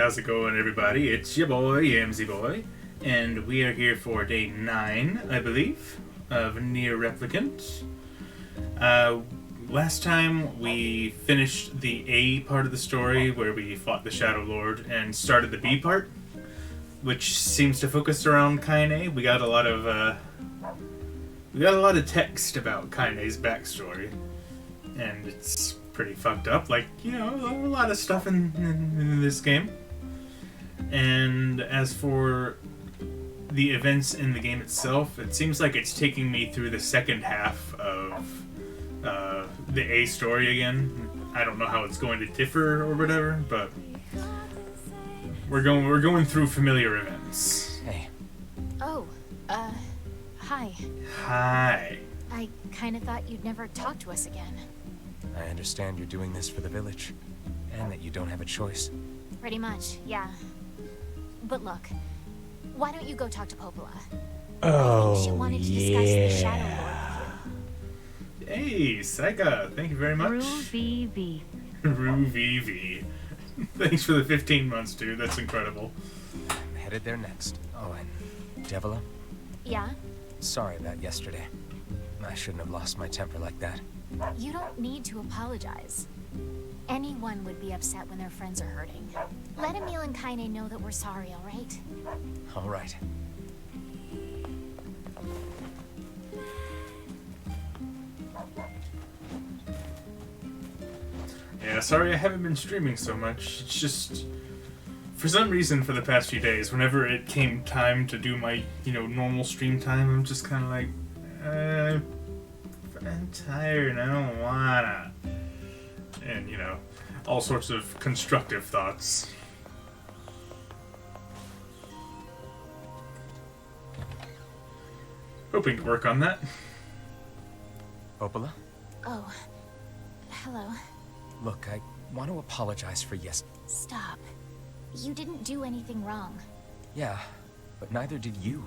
How's it going, everybody? It's your boy, Yamsy Boy, and we are here for day 9, I believe, of Nier Replicant. Last time we finished the A part of the story where we fought the Shadow Lord and started the B part, which seems to focus around Kaine. We got a lot of text about Kaine's backstory, and it's pretty fucked up. Like, you know, a lot of stuff in this game. And as for the events in the game itself, it seems like it's taking me through the second half of the A story again. I don't know how it's going to differ or whatever, but we're going through familiar events. Hey. Oh, hi. Hi. I kind of thought you'd never talk to us again. I understand you're doing this for the village, and that you don't have a choice. Pretty much, yeah. But look, why don't you go talk to Popola? I think she wanted to discuss the Shadow Lord with you. Hey, Sega, thank you very much. RuVV. RuVV. Thanks for the 15 months, dude. That's incredible. I'm headed there next. Oh, and Devila? Yeah? Sorry about yesterday. I shouldn't have lost my temper like that. You don't need to apologize. Anyone would be upset when their friends are hurting. Let Emil and Kaine know that we're sorry, alright? All right. Yeah, sorry I haven't been streaming so much. It's just, for some reason for the past few days, whenever it came time to do my, normal stream time, I'm just kind of like, I'm tired and I don't wanna. And, all sorts of constructive thoughts. Hoping to work on that. Popola? Oh. Hello. Look, I want to apologize for Stop. You didn't do anything wrong. Yeah, but neither did you.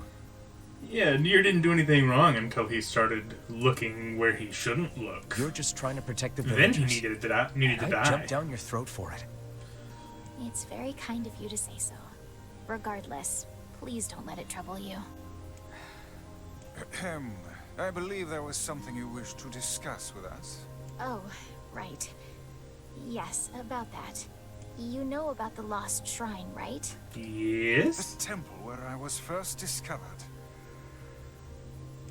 Yeah, Nier didn't do anything wrong until he started looking where he shouldn't look. You're just trying to protect the Then villagers. he needed to die. I jumped down your throat for it. It's very kind of you to say so. Regardless, please don't let it trouble you. I believe there was something you wished to discuss with us. Oh, right. Yes, about that. You know about the lost shrine, right? Yes? The temple where I was first discovered.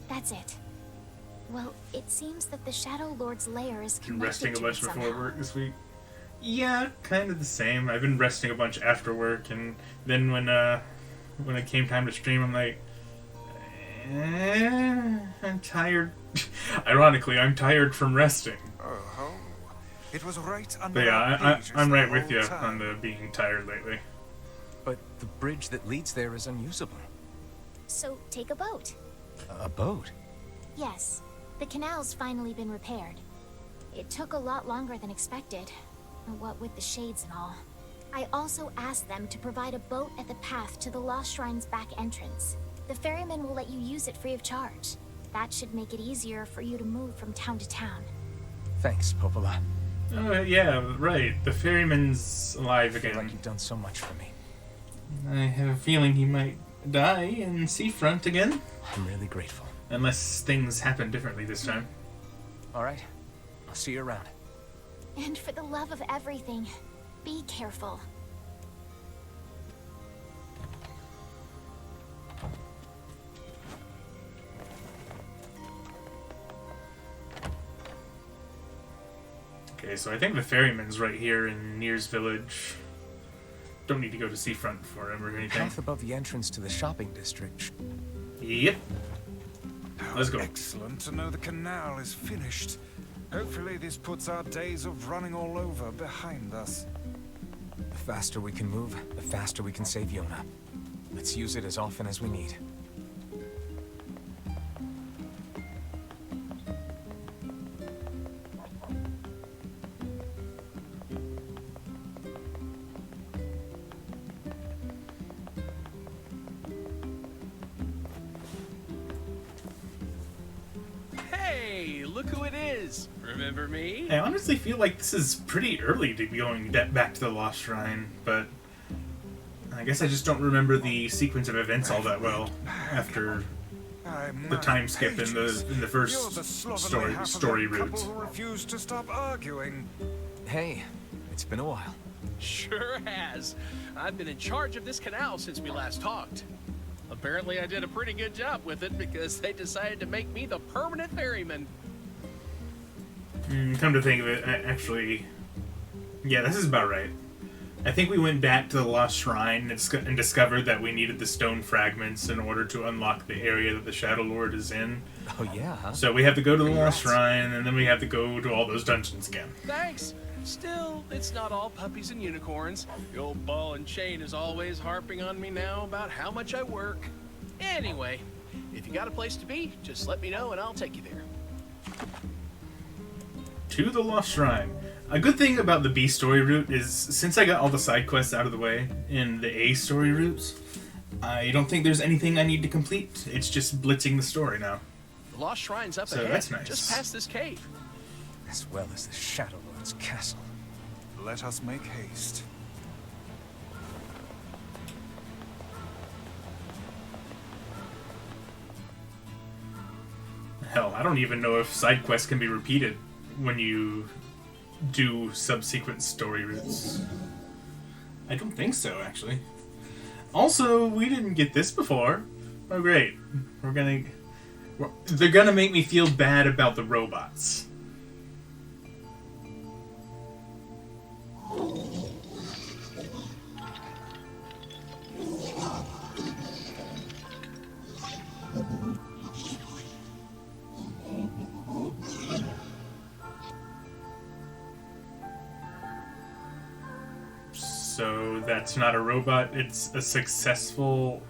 That's it. Well, it seems that the Shadow Lord's lair is Been connected resting a to bunch it before somehow. work this week. Yeah, kind of the same. I've been resting a bunch after work, and then when it came time to stream, I'm like, I'm tired. Ironically, I'm tired from resting. Oh, it was right under But our yeah, pages I'm the right with whole you time. on the being tired lately. But the bridge that leads there is unusable. So, take a boat. A boat? Yes, the canal's finally been repaired. It took a lot longer than expected, what with the shades and all. I also asked them to provide a boat at the path to the Lost Shrine's back entrance. The ferryman will let you use it free of charge. That should make it easier for you to move from town to town. Thanks, Popola. Oh, yeah, right. The ferryman's alive I feel again. like you've done so much for me. I have a feeling he might die in Seafront again. I'm really grateful. Unless things happen differently this time. All right. I'll see you around. And for the love of everything, be careful. Okay, so I think the ferryman's right here in Nier's village. Don't need to go to Seafront for him or anything. Path above the entrance to the shopping district. Yep. How Let's go. Excellent to know the canal is finished. Hopefully this puts our days of running all over behind us. The faster we can move, the faster we can save Yona. Let's use it as often as we need. Hey, look who it is! Remember me? I honestly feel like this is pretty early to be going back to the Lost Shrine, but I guess I just don't remember the sequence of events all that well after the time skip in the first story route. Who refused to stop arguing. Hey, it's been a while. Sure has. I've been in charge of this canal since we last talked. Apparently I did a pretty good job with it because they decided to make me the permanent ferryman. Come to think of it, actually, yeah, this is about right. I think we went back to the Lost Shrine and discovered that we needed the stone fragments in order to unlock the area that the Shadow Lord is in. Oh yeah, huh? So we have to go to the Lost Shrine, and then we have to go to all those dungeons again. Thanks. Still, it's not all puppies and unicorns. The old ball and chain is always harping on me now about how much I work. Anyway, if you got a place to be, just let me know and I'll take you there. To the Lost Shrine. A good thing about the B story route is, since I got all the side quests out of the way in the A story routes, I don't think there's anything I need to complete. It's just blitzing the story now. The Lost Shrine's up So ahead, that's nice. just past this cave. As well as the Shadow Lord's castle. Let us make haste. Hell, I don't even know if side quests can be repeated when you do subsequent story routes. I don't think so, actually. Also, we didn't get this before. Oh, great. They're gonna make me feel bad about the robots. So that's not a robot, it's a successful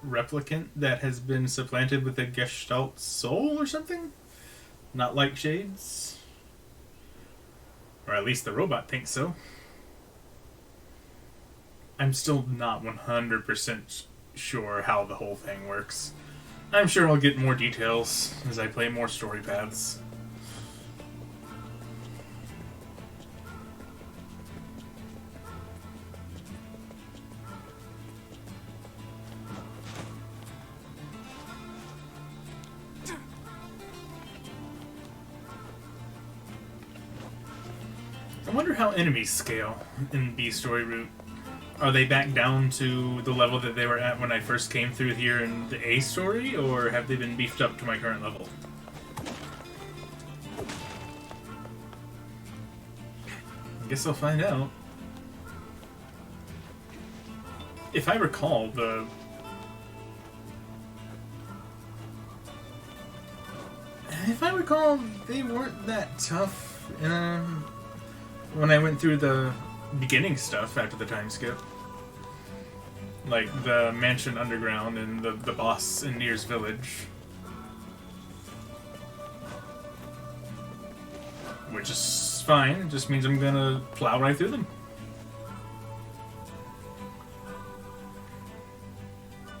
replicant that has been supplanted with a Gestalt soul or something? Not like Shades? Or at least the robot thinks so. I'm still not 100% sure how the whole thing works. I'm sure I'll get more details as I play more story paths. I wonder how enemies scale in B story route. Are they back down to the level that they were at when I first came through here in the A story, or have they been beefed up to my current level? I guess I'll find out. If I recall, they weren't that tough. When I went through the beginning stuff after the time skip. Like the mansion underground and the boss in Nier's village. Which is fine, it just means I'm gonna plow right through them.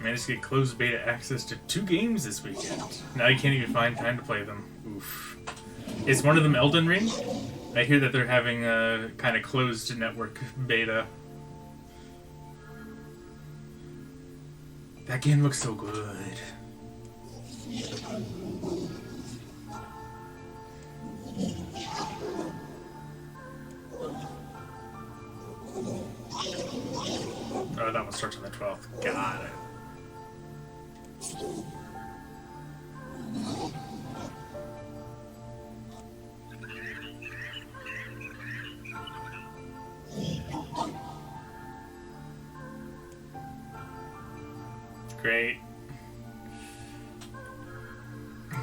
Managed to get closed beta access to 2 games this weekend. Now you can't even find time to play them. Oof. Is one of them Elden Ring? I hear that they're having a kind of closed network beta. That game looks so good. Oh, that one starts on the 12th. Got it. Great.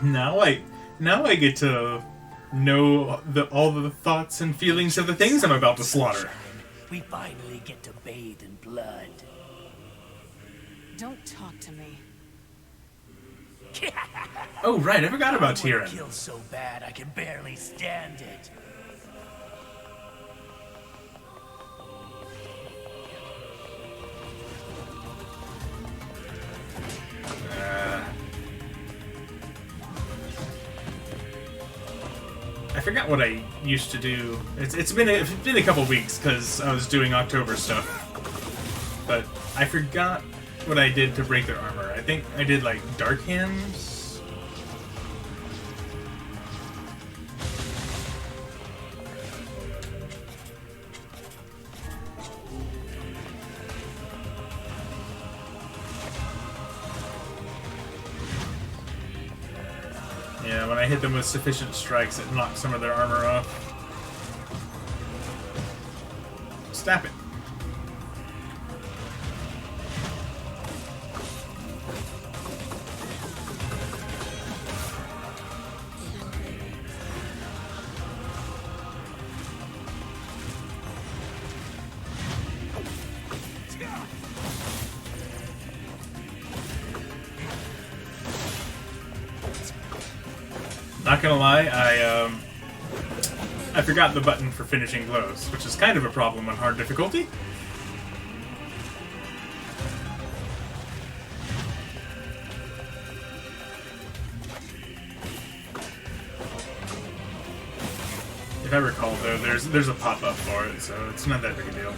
Now I get to know all the thoughts and feelings of the things I'm about to slaughter. We finally get to bathe in blood. Don't talk to me. Oh right, I forgot about Tyrion. Killed so bad I can barely stand it. I forgot what I used to do. It's been a couple weeks because I was doing October stuff. but I forgot what I did to break their armor. I think I did like Dark Hands. Yeah, when I hit them with sufficient strikes, it knocked some of their armor off. Stab it. Not gonna lie, I forgot the button for finishing blows, which is kind of a problem on hard difficulty. If I recall, though, there's a pop-up for it, so it's not that big a deal.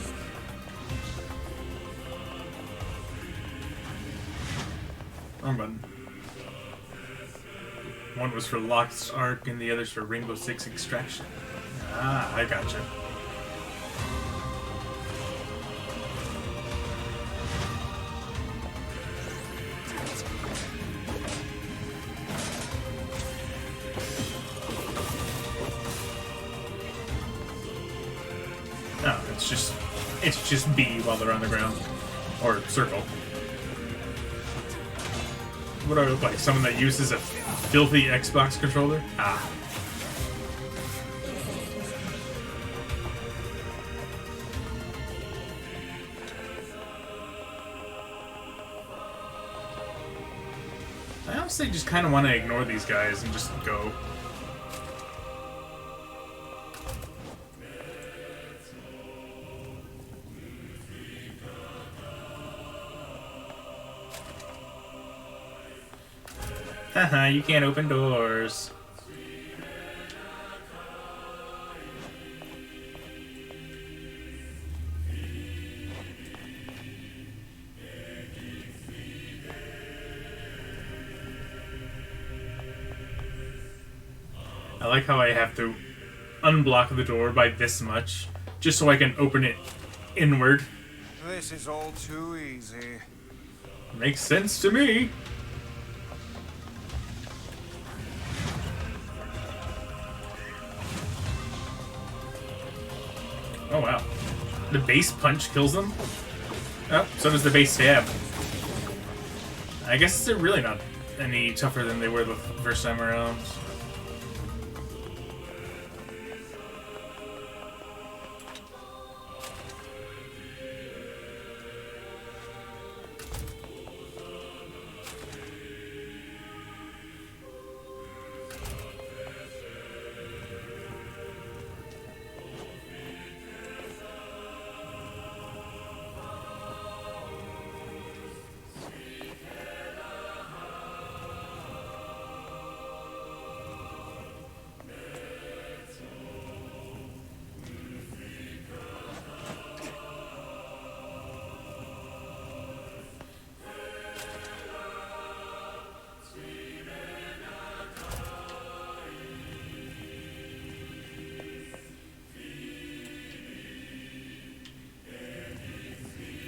Wrong button. One was for Lost Ark and the other's for Rainbow Six Extraction. Ah, I gotcha. No, it's just B while they're on the ground. Or circle. What do I look like? Someone that uses a filthy Xbox controller? Ah. I honestly just kind of want to ignore these guys and just go. Haha, you can't open doors. I like how I have to unblock the door by this much, just so I can open it inward. This is all too easy. Makes sense to me. Oh wow. The base punch kills them? Oh, so does the base stab. I guess they're really not any tougher than they were the first time around.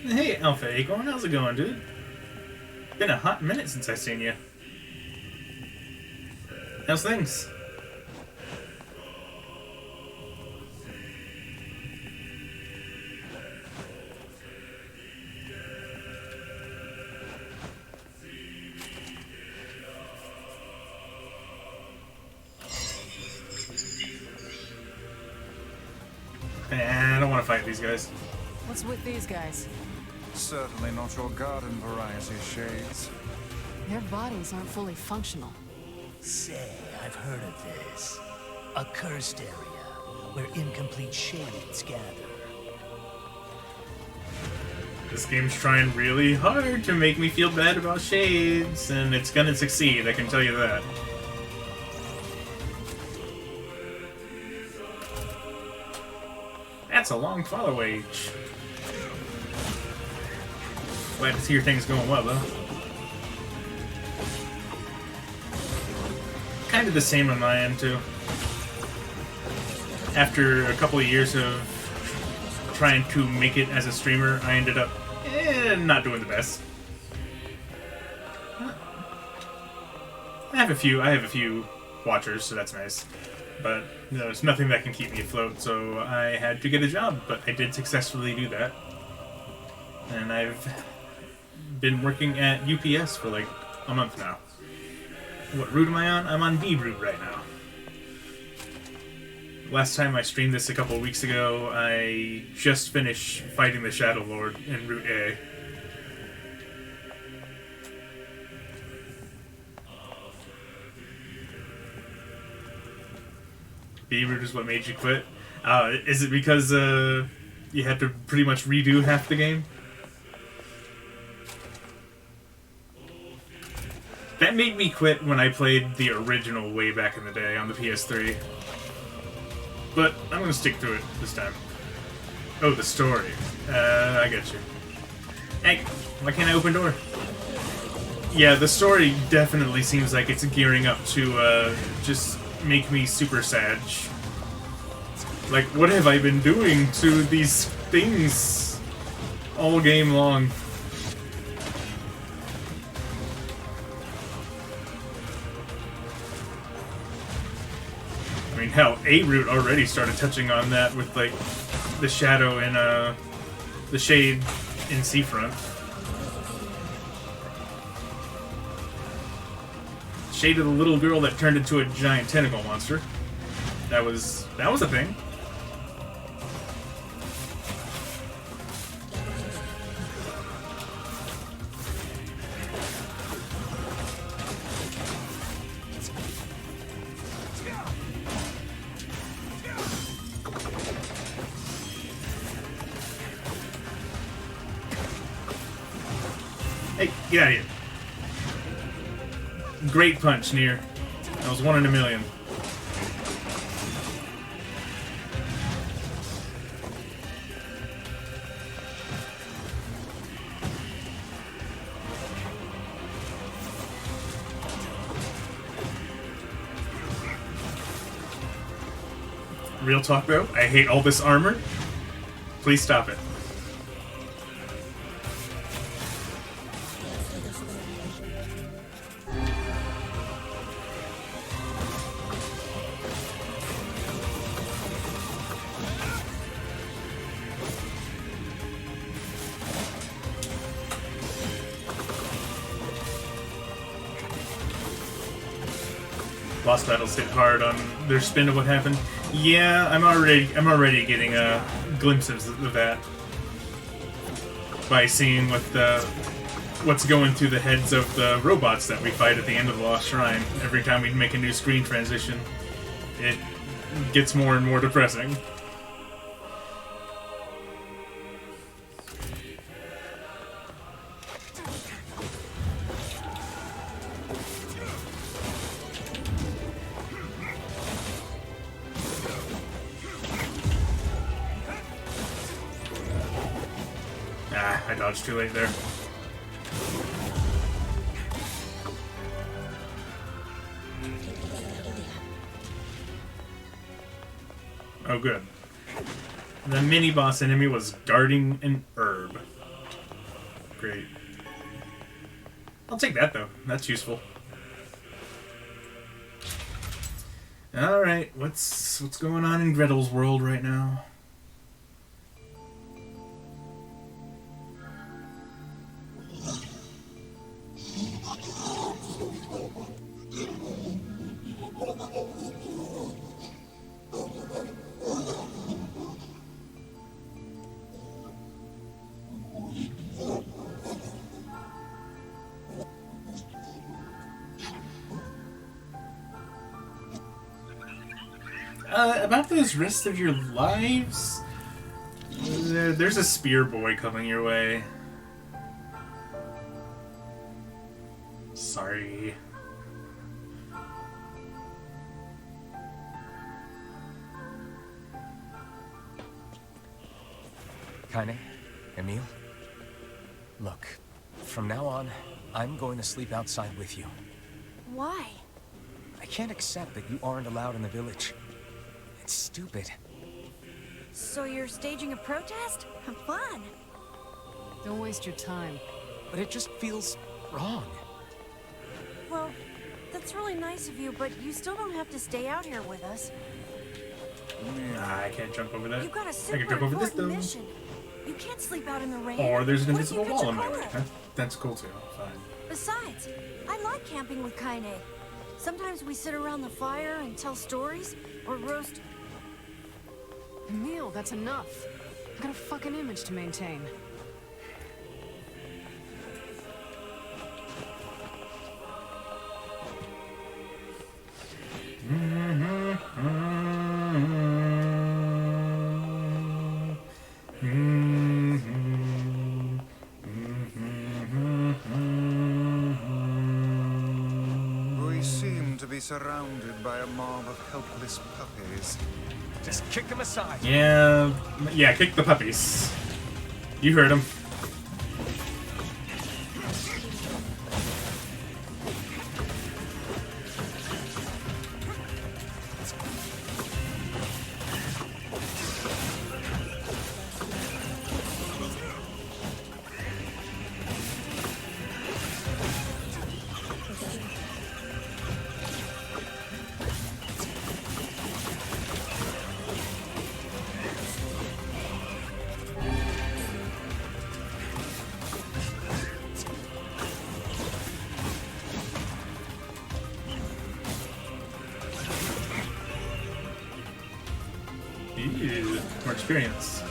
Hey, Alpha Acorn, how's it going, dude? Been a hot minute since I seen you. How's things? I don't want to fight these guys. What's with these guys? Certainly not your garden variety, Shades. Their bodies aren't fully functional. Say, I've heard of this. A cursed area where incomplete shades gather. This game's trying really hard to make me feel bad about Shades, and it's gonna succeed, I can tell you that. That's a long follow age. Glad to see your thing's going well, though. Kind of the same on my end, too. After a couple of years of trying to make it as a streamer, I ended up not doing the best. I have a few watchers, so that's nice. But there's nothing that can keep me afloat, so I had to get a job, but I did successfully do that. And I've been working at UPS for like a month now. What route am I on? I'm on B route right now. Last time I streamed this a couple of weeks ago, I just finished fighting the Shadow Lord in Route A. B route is what made you quit? Is it because you had to pretty much redo half the game? That made me quit when I played the original way back in the day on the PS3. But I'm gonna stick to it this time. Oh, the story. I get you. Hey, why can't I open door? Yeah, the story definitely seems like it's gearing up to just make me super sad. Like, what have I been doing to these things all game long? I mean, hell, A-Root already started touching on that with, like, the shadow and, the shade in Seafront. Shade of the little girl that turned into a giant tentacle monster. That was a thing. Hey, get out of here. Great punch, Nier. That was 1 in a million. Real talk, though, I hate all this armor. Please stop it. Lost battles hit hard on their spin of what happened. Yeah, I'm already getting glimpses of that by seeing what's going through the heads of the robots that we fight at the end of the Lost Shrine. Every time we make a new screen transition, it gets more and more depressing. I dodged too late there. Oh, good. The mini-boss enemy was guarding an herb. Great. I'll take that, though. That's useful. Alright, what's going on in Gretel's world right now? About those rest of your lives? There's a spear boy coming your way. Sorry. Kaine? Emil? Look, from now on, I'm going to sleep outside with you. Why? I can't accept that you aren't allowed in the village. It's stupid. So you're staging a protest? Fun. Don't waste your time. But it just feels wrong. Well, that's really nice of you, but you still don't have to stay out here with us. Nah, I can't jump over that. You've got a I super can jump over this important though. mission. You can't sleep out in the rain. Or there's an What if you invisible catch wall a in my way. cold? That's cool too. Fine. Besides, I like camping with Kaine. Sometimes we sit around the fire and tell stories, or roast. Emil, that's enough. I've got a fucking image to maintain. We seem to be surrounded by a mob of helpless puppies. Just kick them aside. Yeah, kick the puppies. You heard him. Ew, more experience.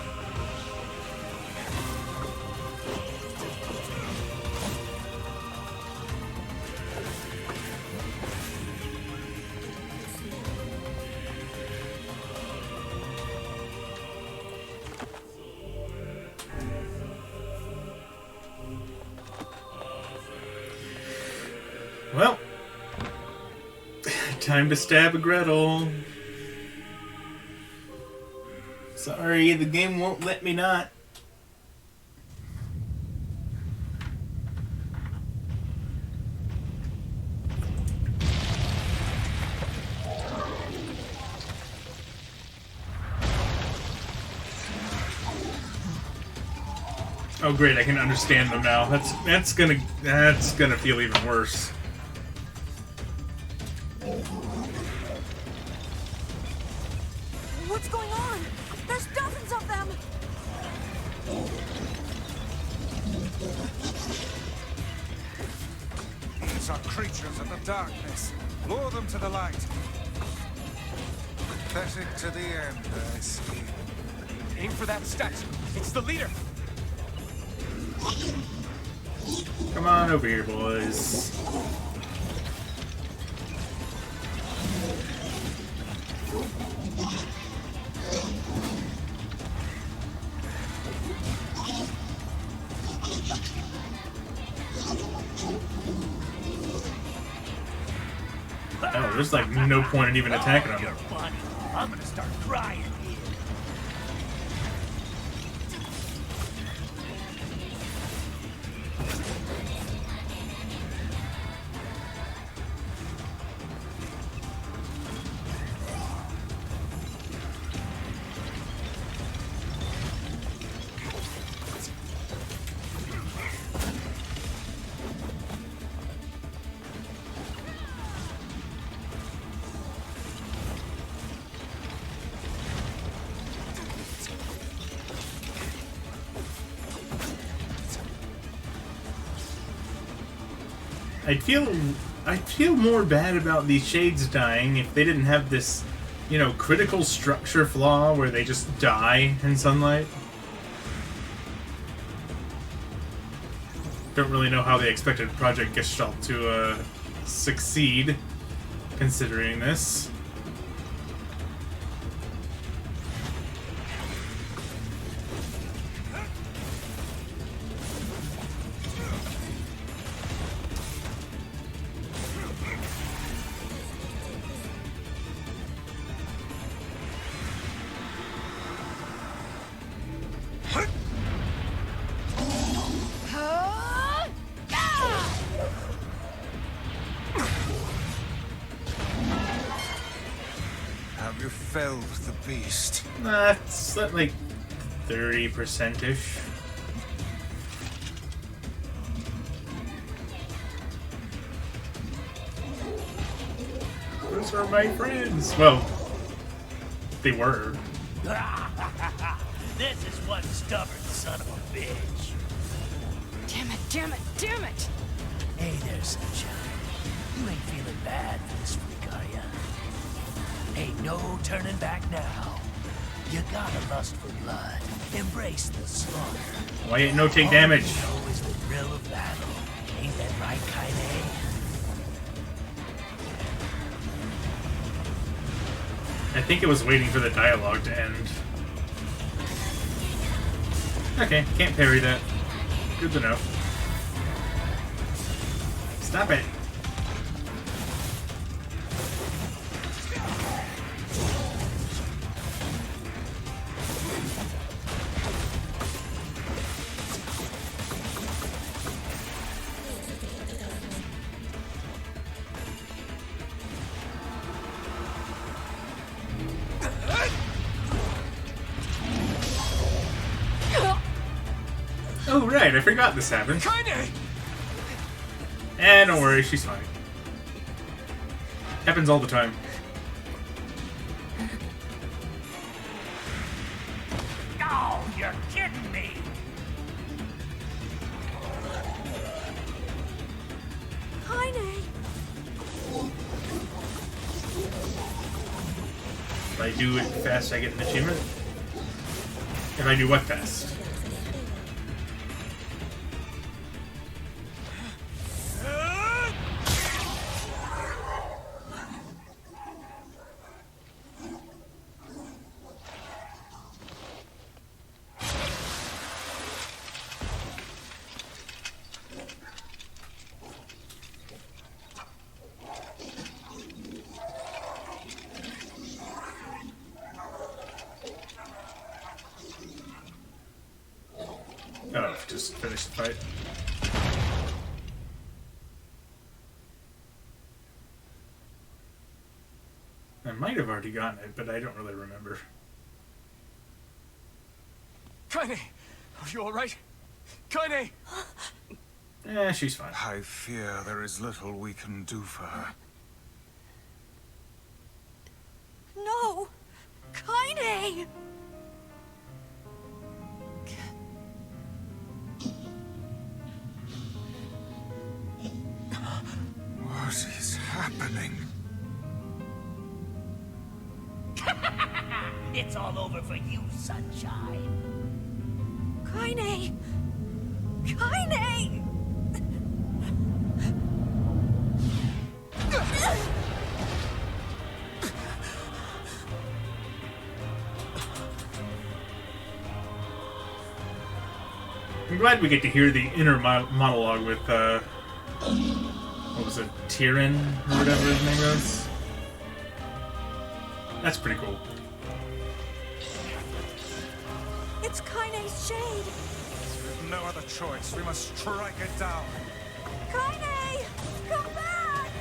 Well, time to stab a Gretel. Sorry, the game won't let me not. Oh great, I can understand them now. That's gonna feel even worse. What's going on? There's dozens of them! These are creatures of the darkness. Lure them to the light. Pathetic to the end, I see. Aim for that statue. It's the leader. Come on over here, boys. Oh, there's like no point in even attacking You're him. funny. I'm gonna start crying here. I'd feel more bad about these shades dying if they didn't have this, you know, critical structure flaw where they just die in sunlight. Don't really know how they expected Project Gestalt to succeed, considering this. Have you felled the beast? That's like 30%-ish. Those are my friends. Well, they were. This is one stubborn son of a bitch. Damn it, damn it, damn it! Hey there, Sunshine. You ain't feeling bad for this freak, are ya? Ain't no turning back now. You gotta lust for blood. Embrace the slaughter. Why ain't no take damage? All you know is the thrill of battle. Ain't that right, Kaine? I think it was waiting for the dialogue to end. Okay, can't parry that. Good to know. Stop it. Oh, right, I forgot this happened. Kaine! Eh, don't worry, she's fine. Happens all the time. Oh, you're kidding me! Kaine! If I do it fast, I get an achievement. If I do what fast? Oh, just finish the fight. I might have already gotten it, but I don't really remember. Kaine! Are you alright? Kaine! Eh, she's fine. I fear there is little we can do for her. No! Kaine! What is happening? It's all over for you, Sunshine. Kaine! Kaine! I'm glad we get to hear the inner monologue with, what was it, Tyrion, or whatever his name was? That's pretty cool. It's Kaine's shade! No other choice. We must strike it down. Kaine! Come back!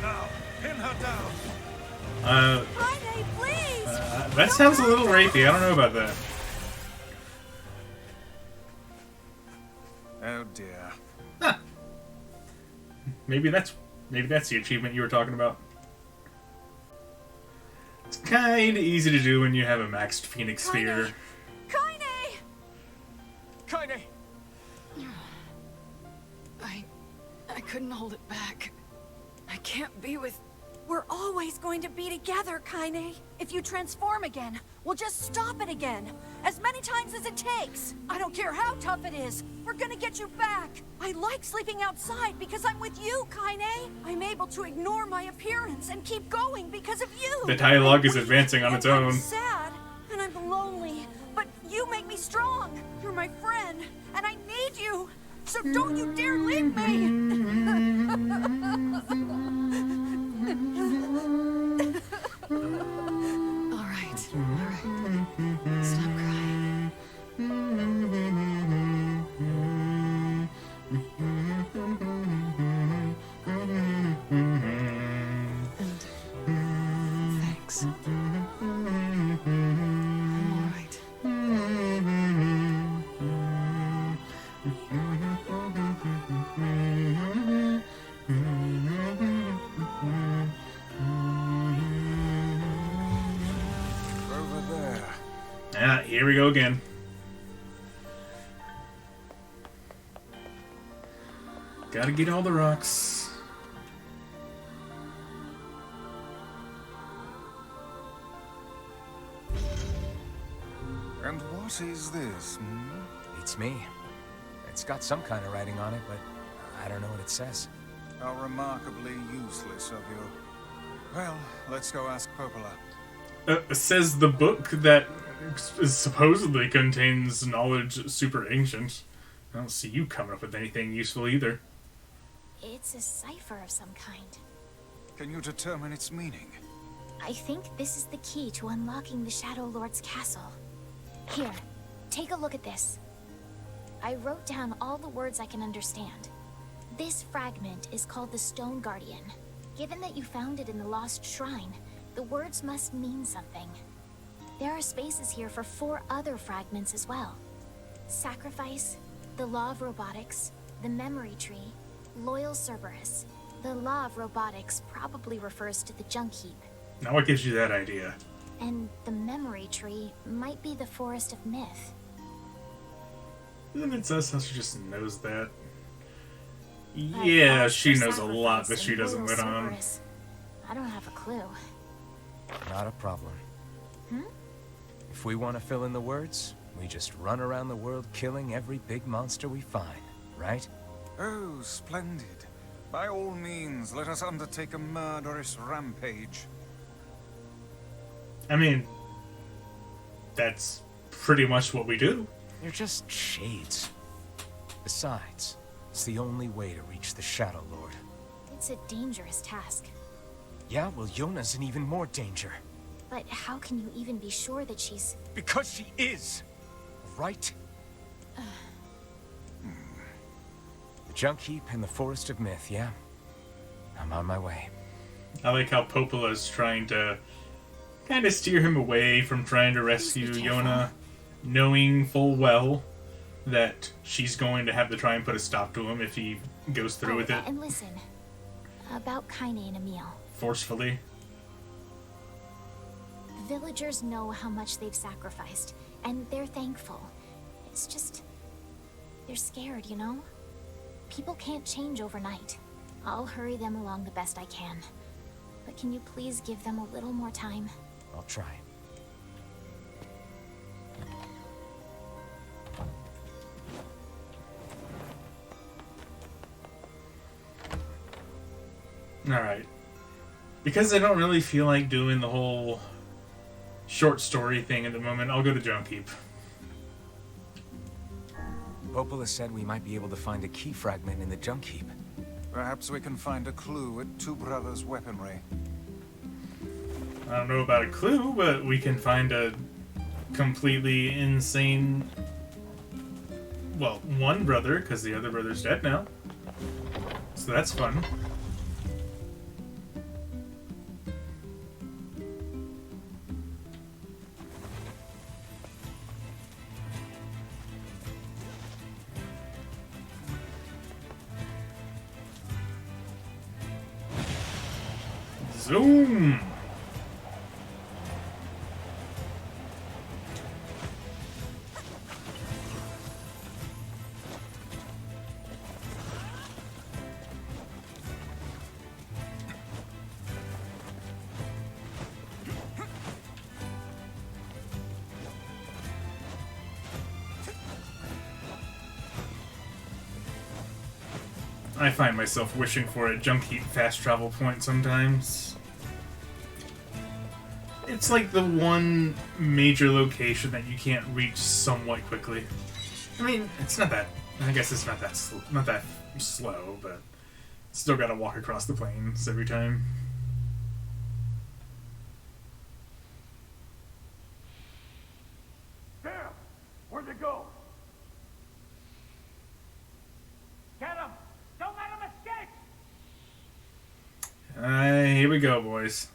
Now, pin her down. Kaine, please! That sounds a little rapey. I don't know about that. Oh dear. Huh. Maybe that's the achievement you were talking about. It's kind of easy to do when you have a maxed Phoenix Sphere. Kaine! Kaine! I couldn't hold it back. I can't be with... We're always going to be together, Kaine. If you transform again, we'll just stop it again. As many times as it takes. I don't care how tough it is. We're gonna get you back. I like sleeping outside because I'm with you, Kaine. I'm able to ignore my appearance and keep going because of you. The dialogue is I'm weak advancing on and its own. I'm sad and I'm lonely, but you make me strong. You're my friend, and I need you. So don't you dare leave me. Thanks. Over there. Ah, here we go again. Gotta get all the rocks. And what is this? Hmm? It's me. It's got some kind of writing on it, but I don't know what it says. How remarkably useless of you. Well, let's go ask Popola. Says the book that supposedly contains knowledge super ancient. I don't see you coming up with anything useful either. It's a cipher of some kind. Can you determine its meaning? I think this is the key to unlocking the Shadow Lord's castle. Here, take a look at this. I wrote down all the words I can understand. This fragment is called the Stone Guardian. Given that you found it in the Lost Shrine, the words must mean something. There are spaces here for 4 other fragments as well. Sacrifice, the Law of Robotics, the Memory Tree, Loyal Cerberus. The Law of Robotics probably refers to the Junk Heap. Now what gives you that idea? And the Memory Tree might be the Forest of Myth. Isn't it says how she just knows that? But Yeah, as she for knows a lot that Sacrifice she and doesn't Loyal let on. Cerberus, I don't have a clue. Not a problem. Hmm? If we want to fill in the words, we just run around the world killing every big monster we find, right? Oh, splendid. By all means, let us undertake a murderous rampage. I mean, that's pretty much what we do. They're just shades. Besides, it's the only way to reach the Shadow Lord. It's a dangerous task. Yeah, well, Yona's in even more danger. But how can you even be sure that she's... Because she is! Right? The Junk Heap and the Forest of Myth, yeah? I'm on my way. I like how Popola's trying to kind of steer him away from trying to rescue Please be careful. Yona, knowing full well that she's going to have to try and put a stop to him if he goes through with it And listen, about Kaine and Emil. forcefully. The villagers know how much they've sacrificed, and they're thankful. It's just... they're scared, you know? People can't change overnight. I'll hurry them along the best I can. But can you please give them a little more time? I'll try. Alright. Because I don't really feel like doing the whole short story thing at the moment, I'll go to Junk Heap. Popola said we might be able to find a key fragment in the Junk Heap. Perhaps we can find a clue at Two Brothers' weaponry. I don't know about a clue, but we can find a completely insane... Well, one brother, because the other brother's dead now. So that's fun. Zoom! I find myself wishing for a Junk Heap fast travel point sometimes. It's like the one major location that you can't reach somewhat quickly. I mean, it's not that. I guess it's not that slow, but still gotta walk across the plains every time. Damn! Where'd they go? Get him! Don't let him escape! Here we go, boys.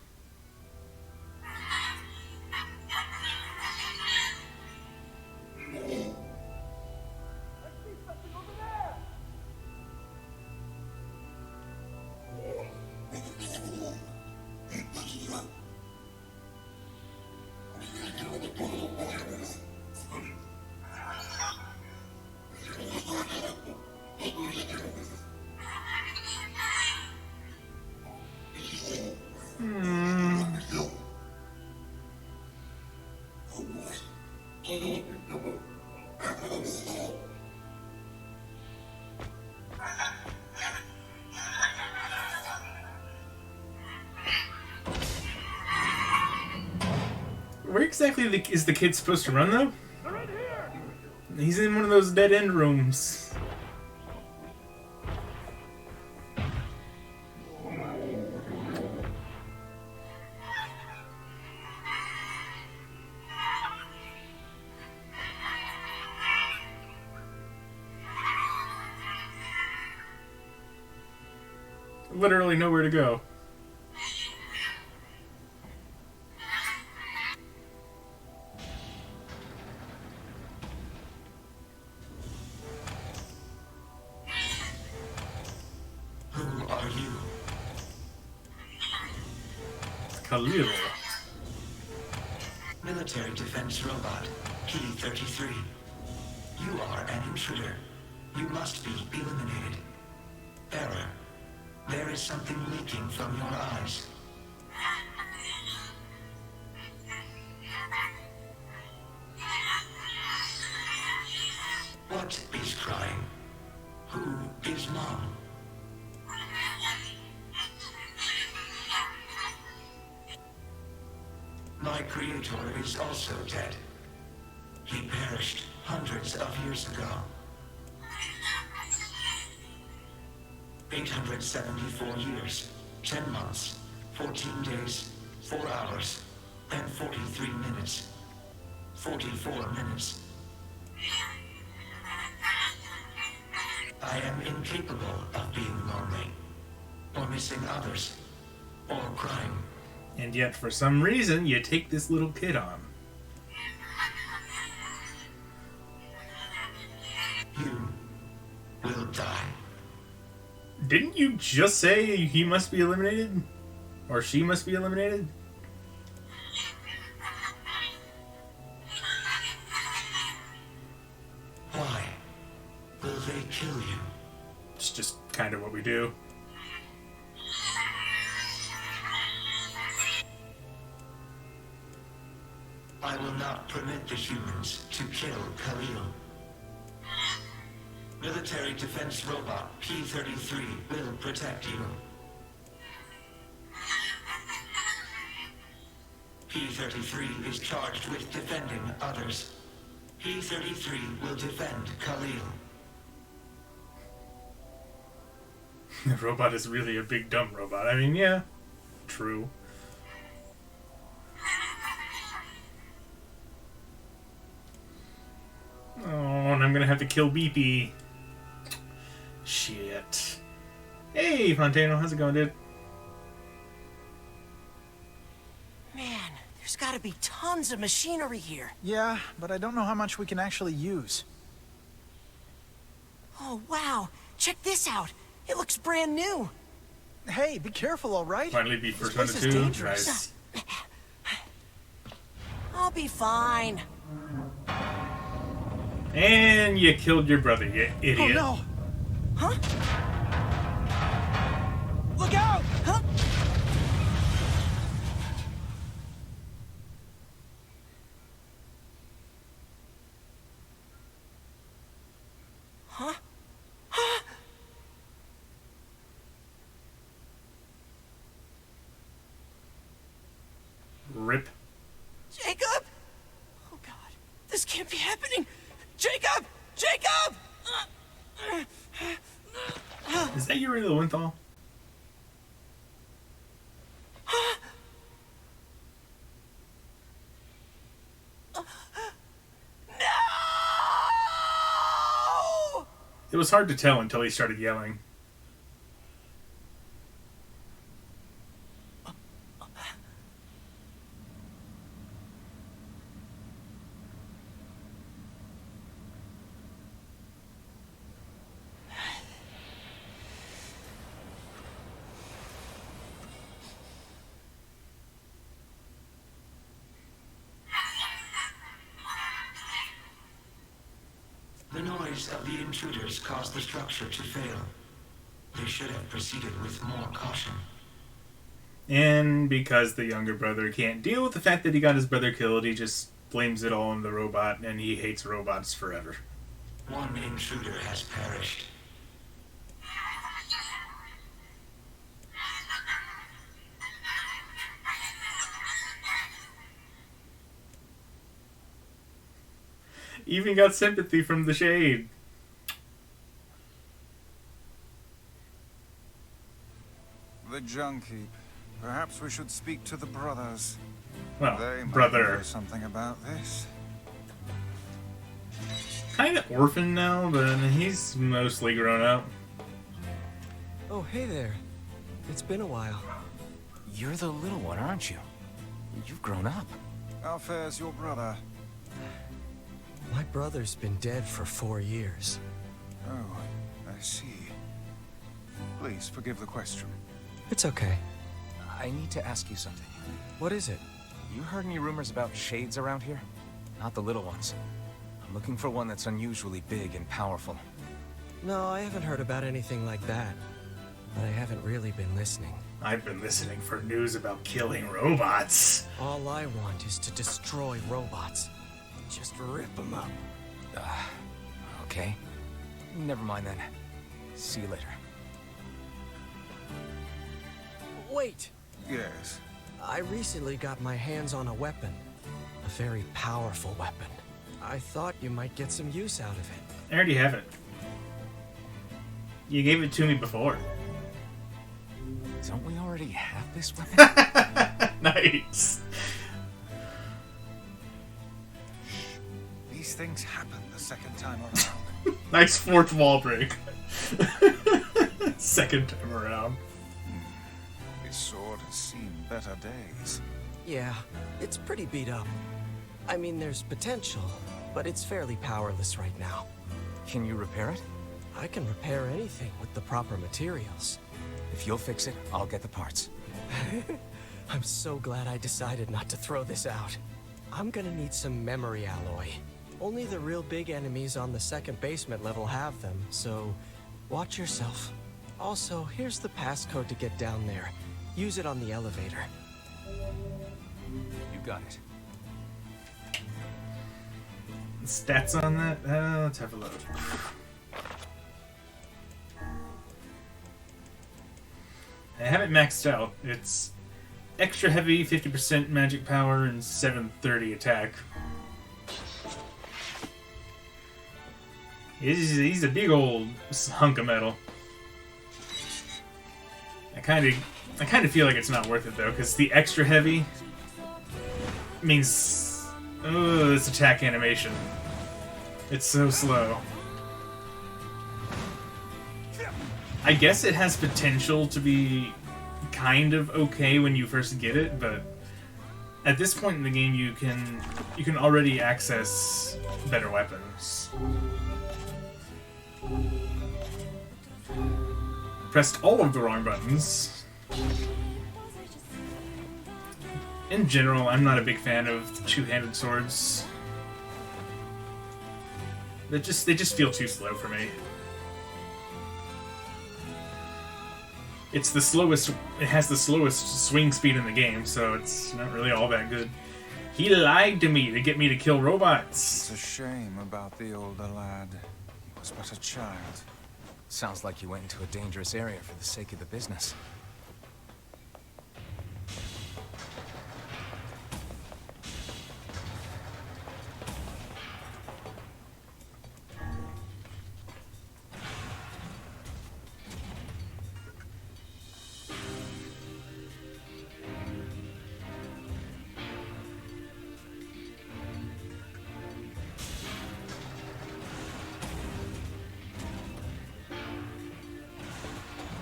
Where exactly is the kid supposed to run, though? They're in here! He's in one of those dead-end rooms. Literally nowhere to go. Who are you? Khalil. Military defense robot, P-33. You are an intruder. You must be eliminated. Error. There is something leaking from your eyes. What is crying? Who is Mom? My creator is also dead. He perished hundreds of years ago. 874 years, 10 months, 14 days, 4 hours, and 43 minutes. 44 minutes. I am incapable of being lonely, or missing others, or crying. And yet, for some reason, you take this little kid on. You will die. Didn't you just say he must be eliminated? Or she must be eliminated? Why will they kill you? It's just kind of what we do. I will not permit the humans to kill Khalil. Military defense robot P-33 will protect you. P-33 is charged with defending others. P-33 will defend Khalil. The robot is really a big dumb robot. I mean, yeah, true. Oh, and I'm gonna have to kill BP. Shit. Hey, Fontano, how's it going, dude? Man, there's gotta be tons of machinery here. Yeah, but I don't know how much we can actually use. Oh, wow. Check this out. It looks brand new. Hey, be careful, all right? Finally beat This first one place to is two. dangerous. Nice. I'll be fine. And you killed your brother, you idiot. Oh, no! Huh? Look out! Huh? Huh? Huh? Rip. Jacob? Oh, God. This can't be happening. Jacob! Jacob! Is that Yuri Lowenthal? No! It was hard to tell until he started yelling. The noise of the intruders caused the structure to fail. They should have proceeded with more caution. And because the younger brother can't deal with the fact that he got his brother killed, he just blames it all on the robot, and he hates robots forever. One intruder has perished. Even got sympathy from the Shade. The junk heap. Perhaps we should speak to the brothers. Well, they brother. might know something about this. Kind of orphan now, but he's mostly grown up. Oh, hey there. It's been a while. You're the little one, aren't you? You've grown up. How fares your brother? My brother's been dead for 4 years. Oh, I see. Please forgive the question. It's okay. I need to ask you something. What is it? You heard any rumors about shades around here? Not the little ones. I'm looking for one that's unusually big and powerful. No, I haven't heard about anything like that. But I haven't really been listening. I've been listening for news about killing robots. All I want is to destroy robots. Just rip them up. Okay. Never mind then. See you later. Wait! Yes? I recently got my hands on a weapon. A very powerful weapon. I thought you might get some use out of it. I already have it. You gave it to me before. Don't we already have this weapon? Nice. These things happen the second time around. Nice fourth wall break. Second time around. This sword has seen better days. Yeah, it's pretty beat up. I mean, there's potential, but it's fairly powerless right now. Can you repair it? I can repair anything with the proper materials. If you'll fix it, I'll get the parts. I'm so glad I decided not to throw this out. I'm gonna need some memory alloy. Only the real big enemies on the second basement level have them, so watch yourself. Also, here's the passcode to get down there. Use it on the elevator. You got it. Stats on that? Let's have a look. I have it maxed out. It's extra heavy, 50% magic power, and 730 attack. He's a big old hunk of metal. I kind of feel like it's not worth it though, because the extra heavy means this attack animation. It's so slow. I guess it has potential to be kind of okay when you first get it, but at this point in the game you can already access better weapons. Pressed all of the wrong buttons. In general, I'm not a big fan of two-handed swords. They just feel too slow for me. It's the slowest. It has the slowest swing speed in the game, so it's not really all that good. He lied to me to get me to kill robots. It's a shame about the older lad. He was but a child. Sounds like you went into a dangerous area for the sake of the business.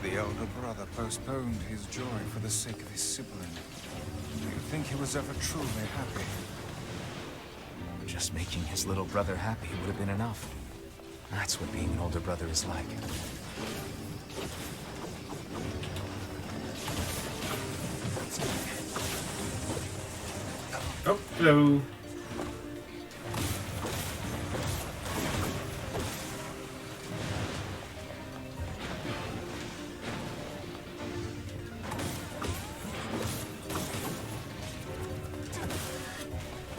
The elder brother postponed his joy for the sake of his sibling. Do you think he was ever truly happy? Just making his little brother happy would have been enough. That's what being an older brother is like. Oh, hello.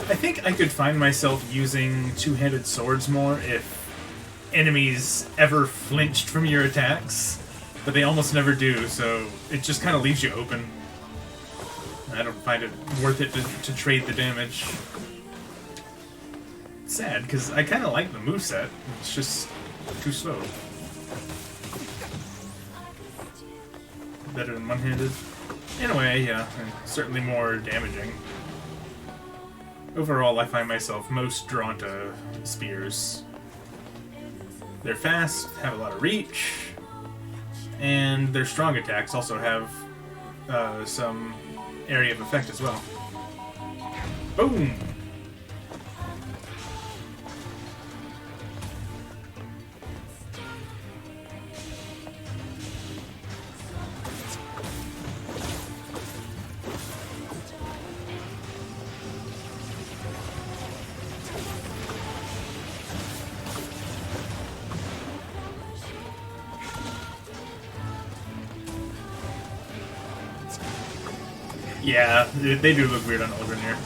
I think I could find myself using two-handed swords more if enemies ever flinched from your attacks, but they almost never do, so it just kind of leaves you open. I don't find it worth it to trade the damage. It's sad, because I kind of like the moveset. It's just too slow. Better than one-handed. In a way, yeah. And certainly more damaging. Overall, I find myself most drawn to spears. They're fast, have a lot of reach, and their strong attacks also have some area of effect as well. Boom! Yeah, they do look weird on Older Nier.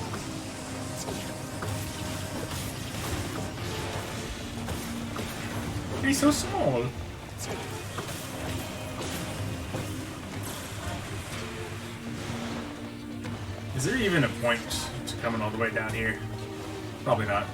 He's so small. Is there even a point to coming all the way down here? Probably not.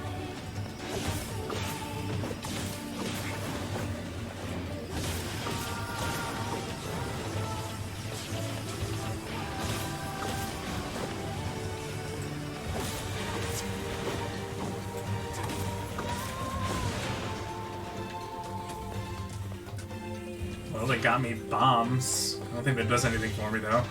Well, they got me bombs. I don't think that does anything for me, though.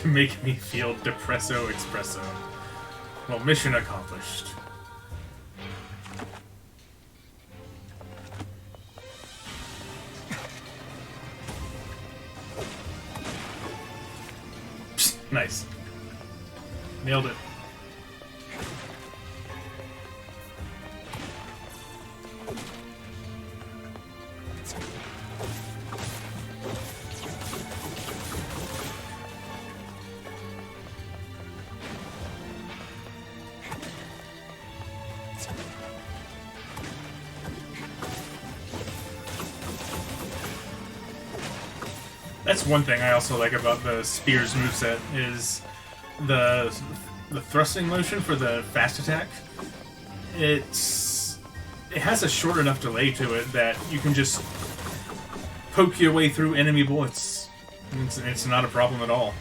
To make me feel depresso espresso. Well, mission accomplished. Nice. Nailed it. That's one thing I also like about the Spears moveset is the thrusting motion for the fast attack. It has a short enough delay to it that you can just poke your way through enemy bullets. It's not a problem at all.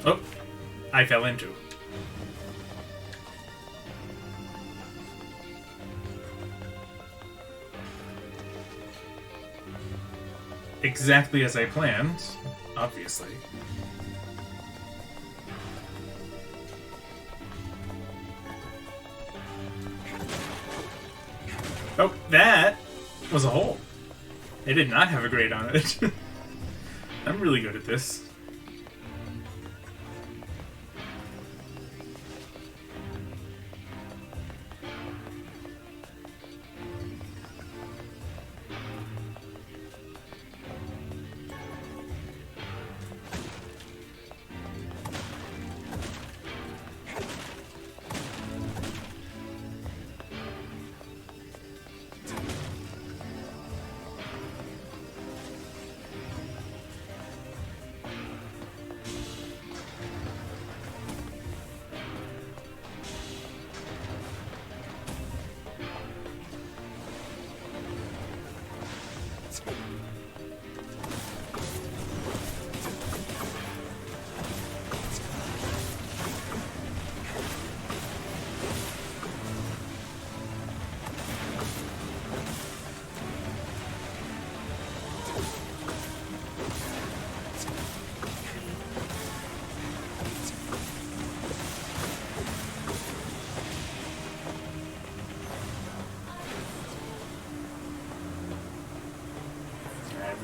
Oh, I fell into. Exactly as I planned, obviously. Oh, that was a hole. It did not have a grate on it. I'm really good at this.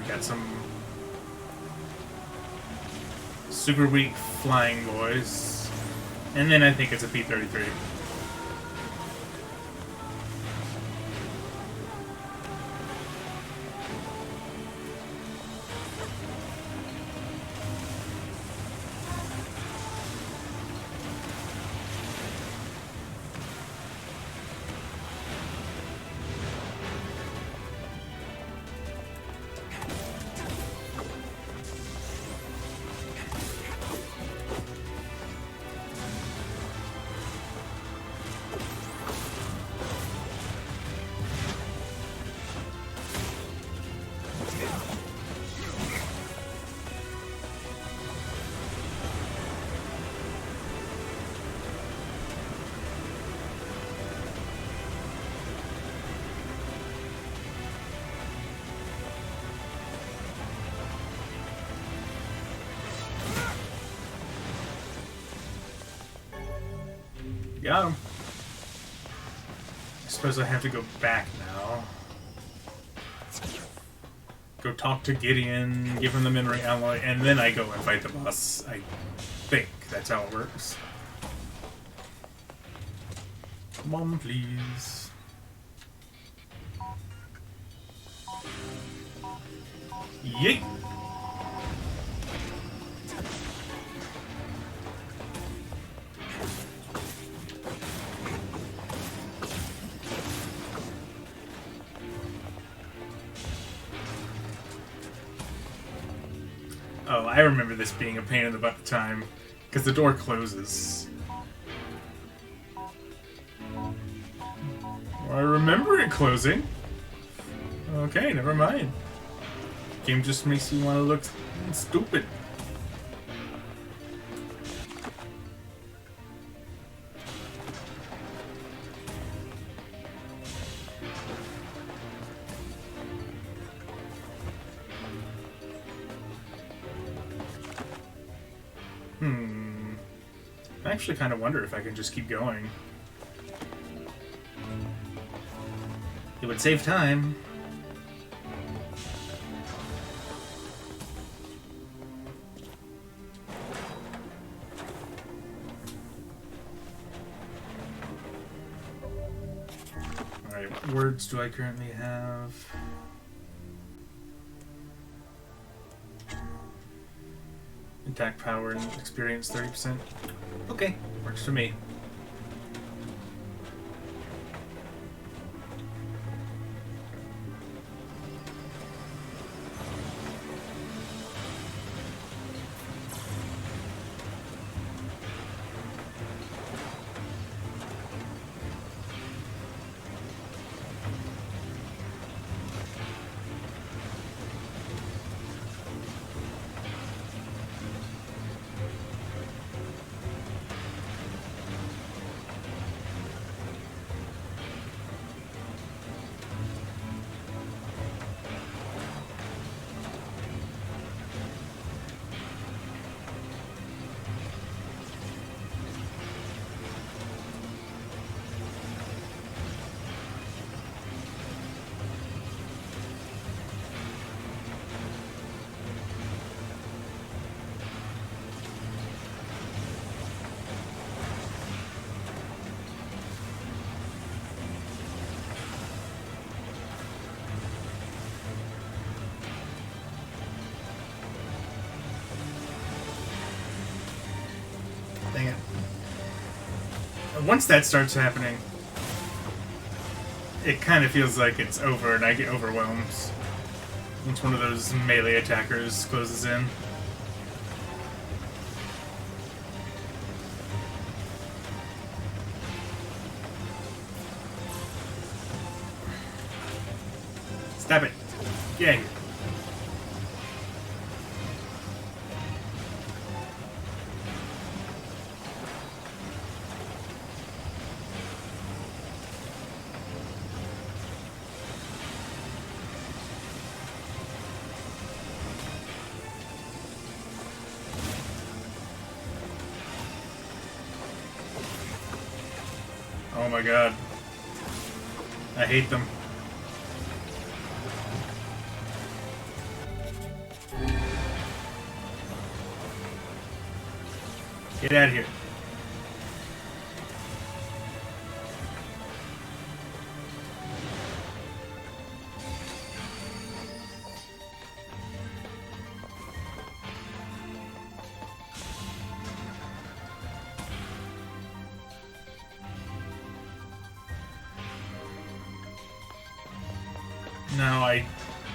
Got some super weak flying boys. And then I think it's a P-33. Got him. I suppose I have to go back now. Go talk to Gideon, give him the memory alloy, and then I go and fight the boss. I think that's how it works. Come on, please. Yeet! Oh, I remember this being a pain in the butt time, because the door closes. I remember it closing. Okay, never mind. Game just makes you want to look stupid. I actually kind of wonder if I can just keep going. It would save time. Alright, what words do I currently have? Attack power and experience 30%. Okay, works for me. Dang it. Once that starts happening, it kind of feels like it's over and I get overwhelmed. Once one of those melee attackers closes in. Stop it. Yay. Oh my god. I hate them. Get out of here. Now, I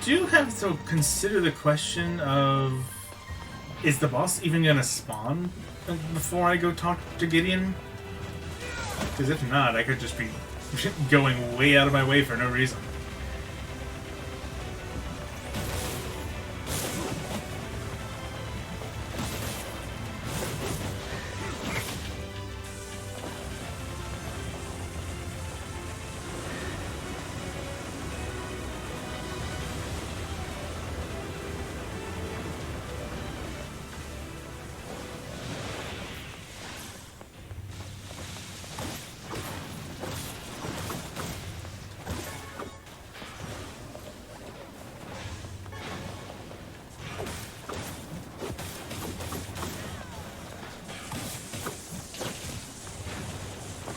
do have to consider the question of, is the boss even gonna spawn before I go talk to Gideon? Because if not, I could just be going way out of my way for no reason.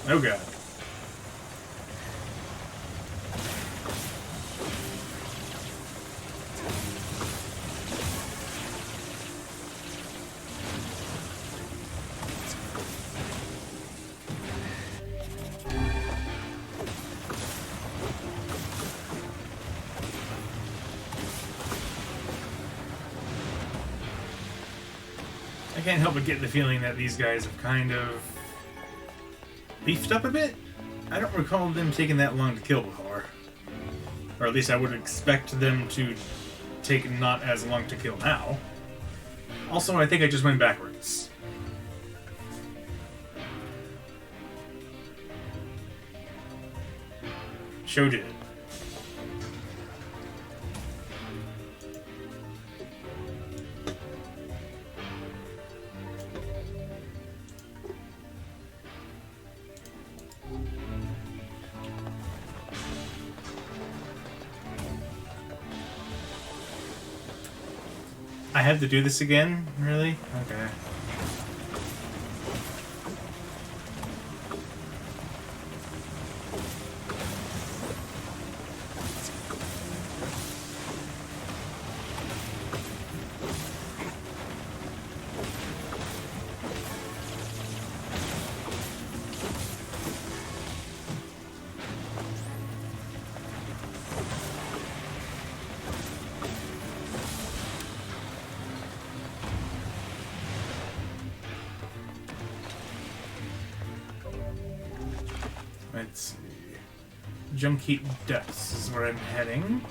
Oh god. I can't help but get the feeling that these guys have kind of beefed up a bit. I don't recall them taking that long to kill before. Or at least I would expect them to take not as long to kill now. Also, I think I just went backwards. Show did. I have to do this again? Really? Okay. Let's see. Junk Heap Depths is where I'm heading.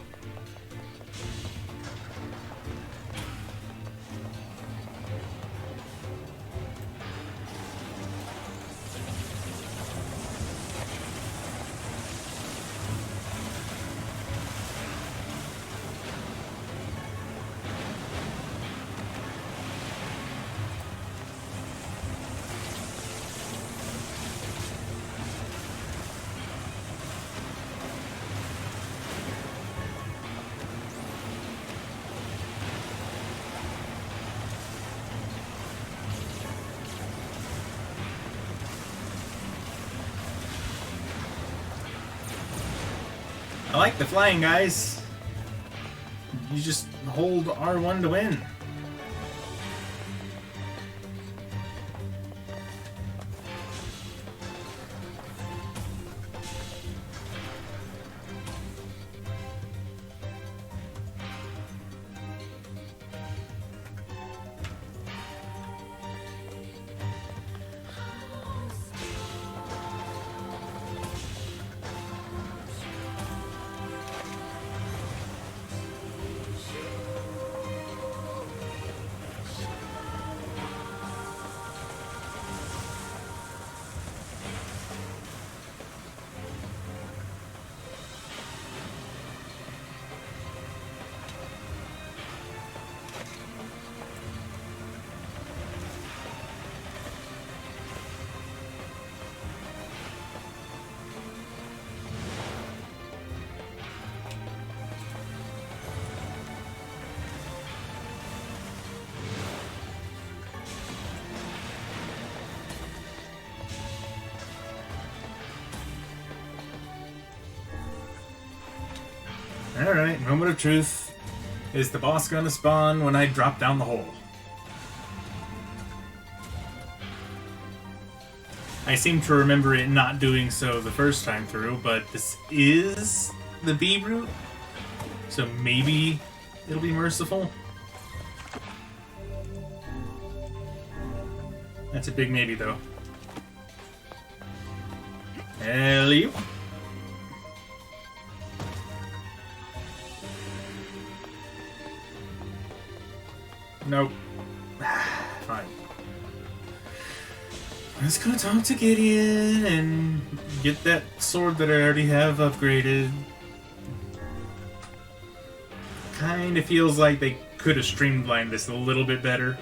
I like the flying, guys. You just hold R1 to win. Alright, moment of truth. Is the boss gonna spawn when I drop down the hole? I seem to remember it not doing so the first time through, but this is the B route, so maybe it'll be merciful. That's a big maybe, though. Hello. Nope. Fine. Let's go talk to Gideon and get that sword that I already have upgraded. Kinda feels like they could have streamlined this a little bit better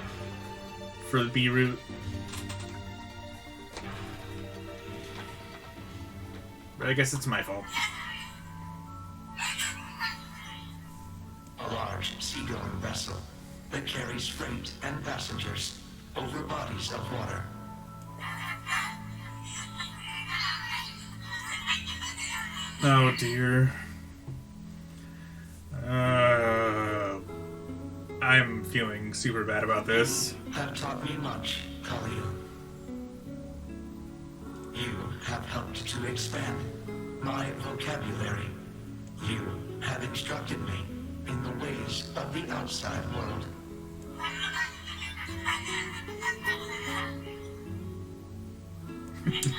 for the B route. But I guess it's my fault. A large seagoing vessel that carries freight and passengers over bodies of water. Oh dear. I'm feeling super bad about this. Have taught me much, Khalil. You have helped to expand my vocabulary. You have instructed me in the ways of the outside world.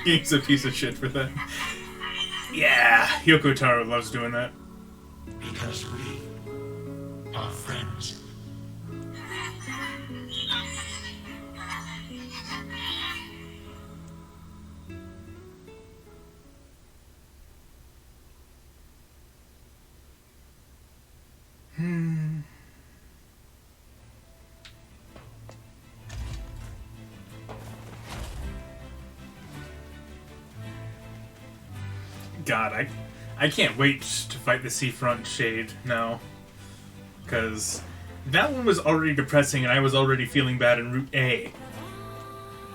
He's a piece of shit for that. Yeah, Yoko Taro loves doing that. Because we are friends. God, I can't wait to fight the Seafront Shade now. Because that one was already depressing and I was already feeling bad in Route A.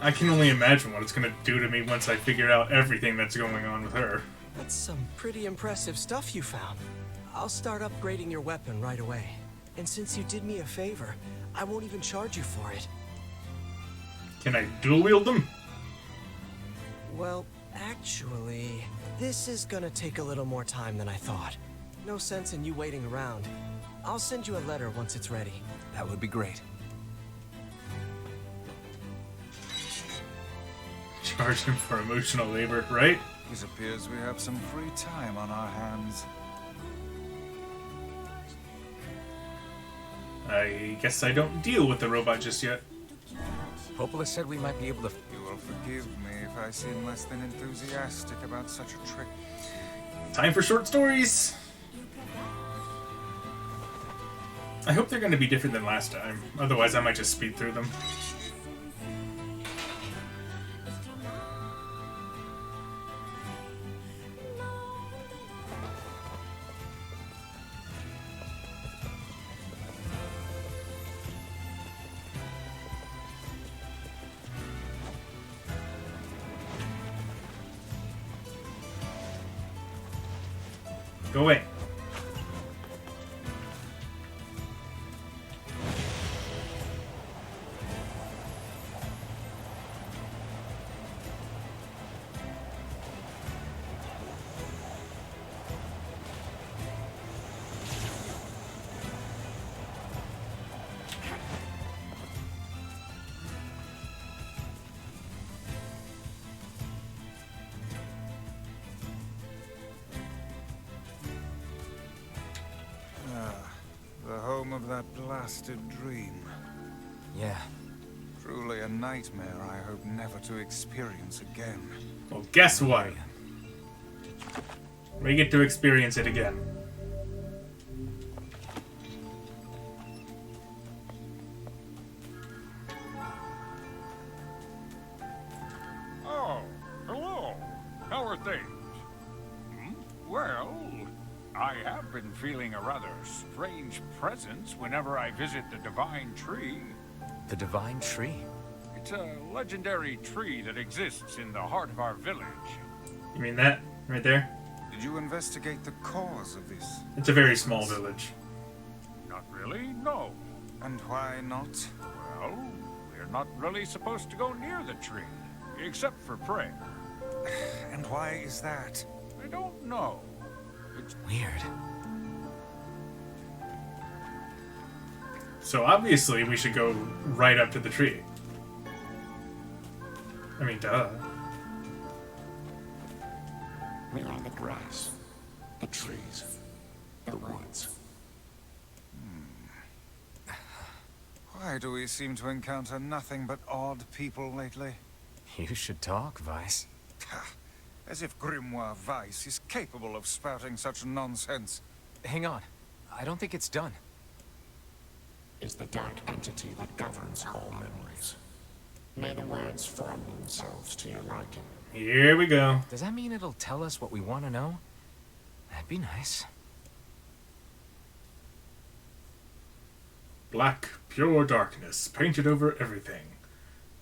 I can only imagine what it's going to do to me once I figure out everything that's going on with her. That's some pretty impressive stuff you found. I'll start upgrading your weapon right away. And since you did me a favor, I won't even charge you for it. Can I dual wield them? Well, actually, this is gonna take a little more time than I thought. No sense in you waiting around. I'll send you a letter once it's ready. That would be great. Charge him for emotional labor, right? It appears we have some free time on our hands. I guess I don't deal with the robot just yet. Popola said we might be able to... You will forgive me if I seem less than enthusiastic about such a trick. Time for short stories! I hope they're going to be different than last time. Otherwise, I might just speed through them. Go away. The home of that blasted dream. Yeah. Truly a nightmare I hope never to experience again. Well, guess what? We get to experience it again. Oh, hello. How are things? Well, I have been feeling a rather strange presence whenever I visit the Divine Tree. The Divine Tree? It's a legendary tree that exists in the heart of our village. You mean that? Right there? Did you investigate the cause of this? It's a very small village. Not really, no. And why not? Well, we're not really supposed to go near the tree, except for prayer. And why is that? I don't know. It's weird. So obviously we should go right up to the tree. I mean, duh. We are the grass, the trees, the woods. Why do we seem to encounter nothing but odd people lately? You should talk, Vice. As if Grimoire Weiss is capable of spouting such nonsense. Hang on. I don't think it's done. Is the dark entity that governs all memories. May the words form themselves to your liking. Here we go. Does that mean it'll tell us what we want to know? That'd be nice. Black, pure darkness, painted over everything.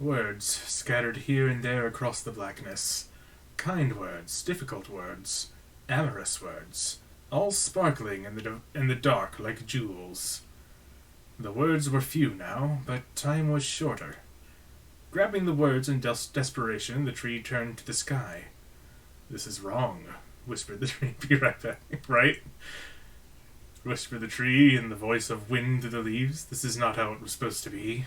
Words scattered here and there across the blackness. Kind words, difficult words, amorous words, all sparkling in the dark like jewels. The words were few now, but time was shorter. Grabbing the words in desperation, the tree turned to the sky. "This is wrong," whispered the tree. Be right back, right? Whispered the tree in the voice of wind through the leaves. "This is not how it was supposed to be."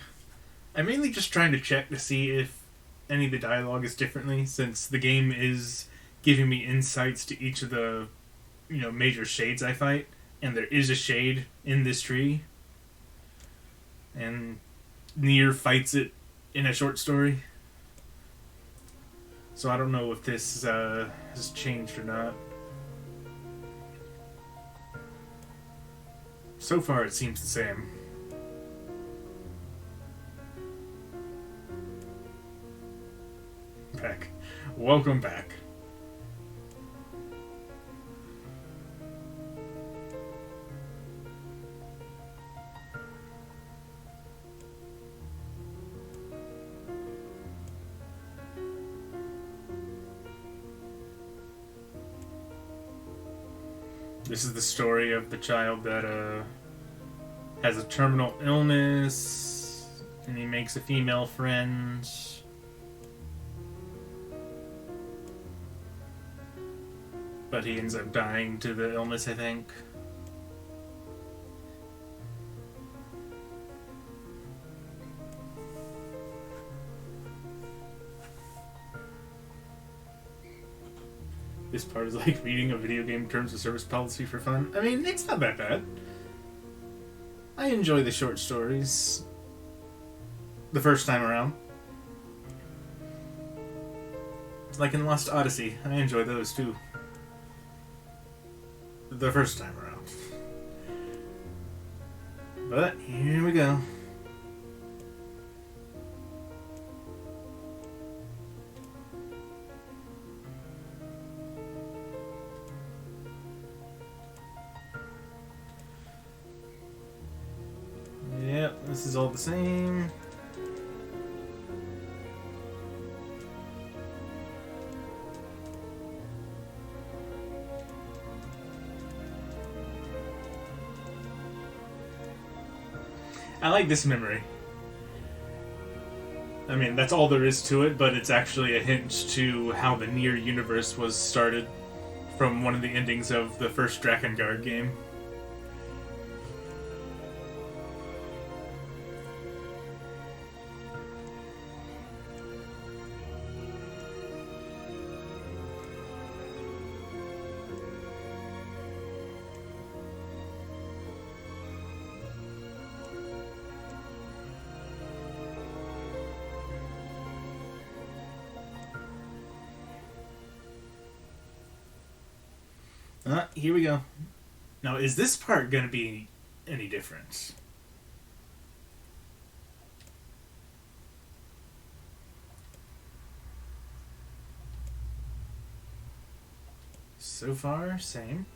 I'm mainly just trying to check to see if any of the dialogue is differently, since the game is giving me insights to each of the, major shades I fight, and there is a shade in this tree, and Nier fights it in a short story. So I don't know if this has changed or not. So far it seems the same. Back. Welcome back. This is the story of the child that has a terminal illness, and he makes a female friend. But he ends up dying to the illness, I think. This part is like reading a video game terms of service policy for fun. I mean, it's not that bad. I enjoy the short stories. The first time around. Like in Lost Odyssey, I enjoy those too. The first time around. But here we go. Yep, this is all the same. I like this memory. I mean, that's all there is to it, but it's actually a hint to how the Nier universe was started from one of the endings of the first Drakengard game. Here we go. Now, is this part going to be any different? So far, same.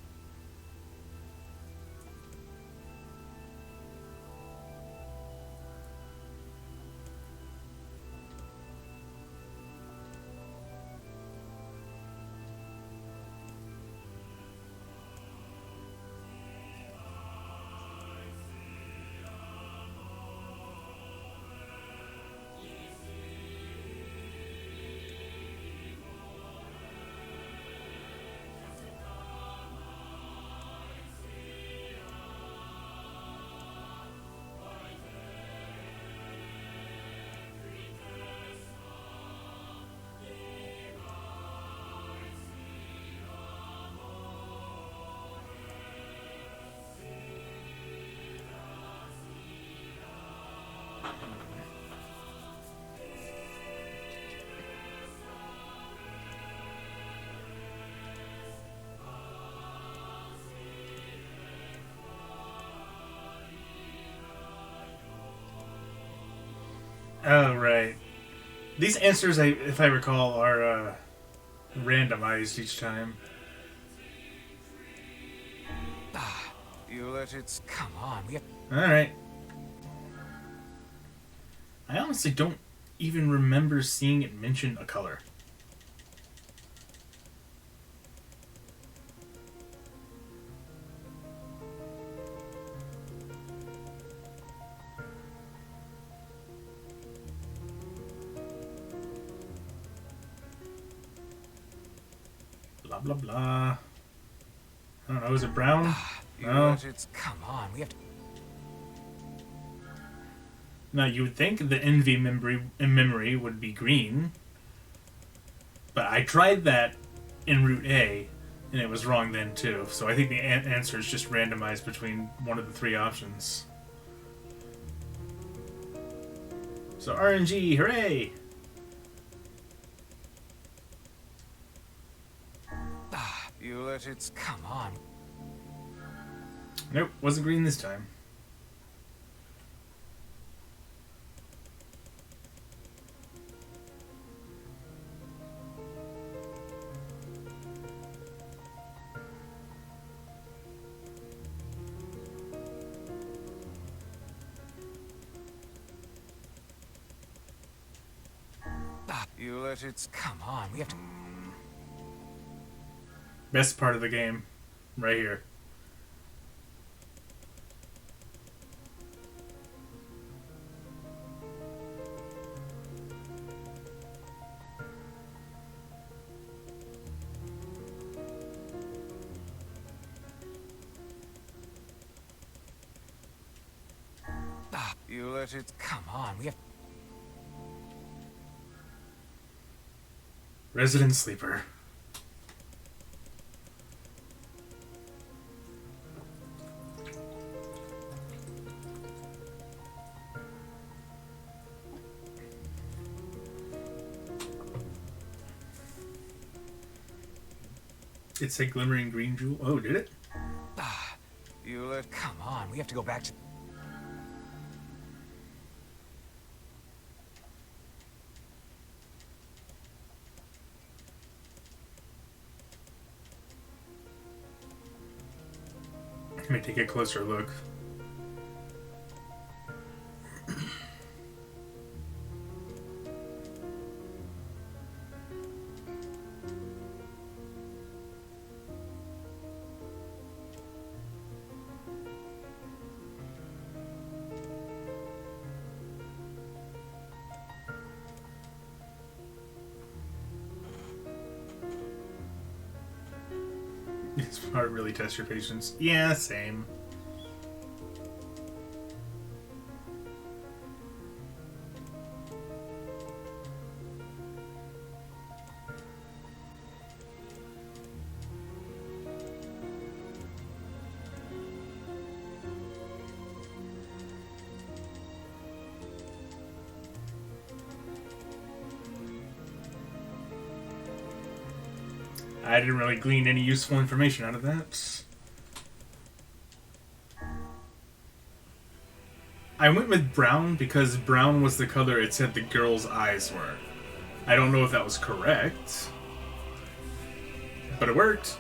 Oh, right. These answers, if I recall, are randomized each time. You let it... Come on, we have... Alright. I honestly don't even remember seeing it mention a color. Blah, blah, blah. I don't know, is it brown? No. Come on, we have to... Now, you would think the envy memory would be green. But I tried that in Route A, and it was wrong then, too. So I think the answer is just randomized between one of the three options. So RNG, hooray! You let it... Come on. Nope, wasn't green this time. You let it... Come on, we have to... Best part of the game, right here. You let it... Come on, we have... Resident Sleeper. It said glimmering green jewel. Oh, did it? You let... Come on, we have to go back to... Let me take a closer look. This part really tests your patience. Yeah, same. I didn't really glean any useful information out of that. I went with brown because brown was the color it said the girl's eyes were. I don't know if that was correct, but it worked.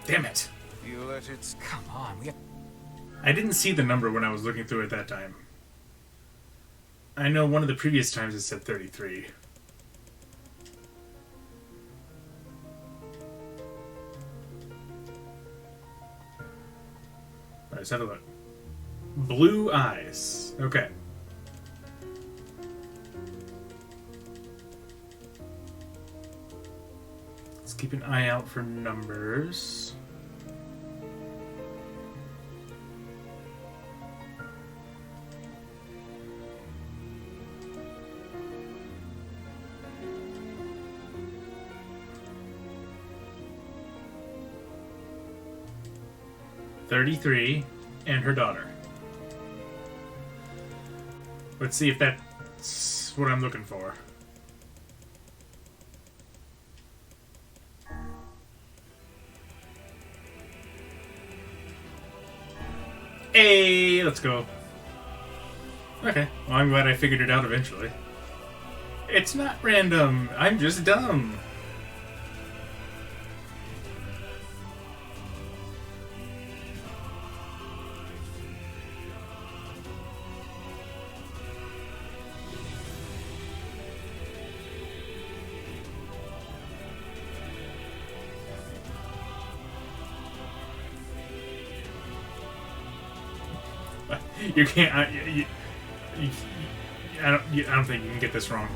Damn it. You let it... Come on, we have... I didn't see the number when I was looking through it that time. I know one of the previous times it said 33. Let's have a look. Blue eyes. Okay. Let's keep an eye out for numbers. "33 and her daughter." Let's see if that's what I'm looking for. Hey, let's go. Okay, well, I'm glad I figured it out eventually. It's not random, I'm just dumb. You can't. I don't think you can get this wrong.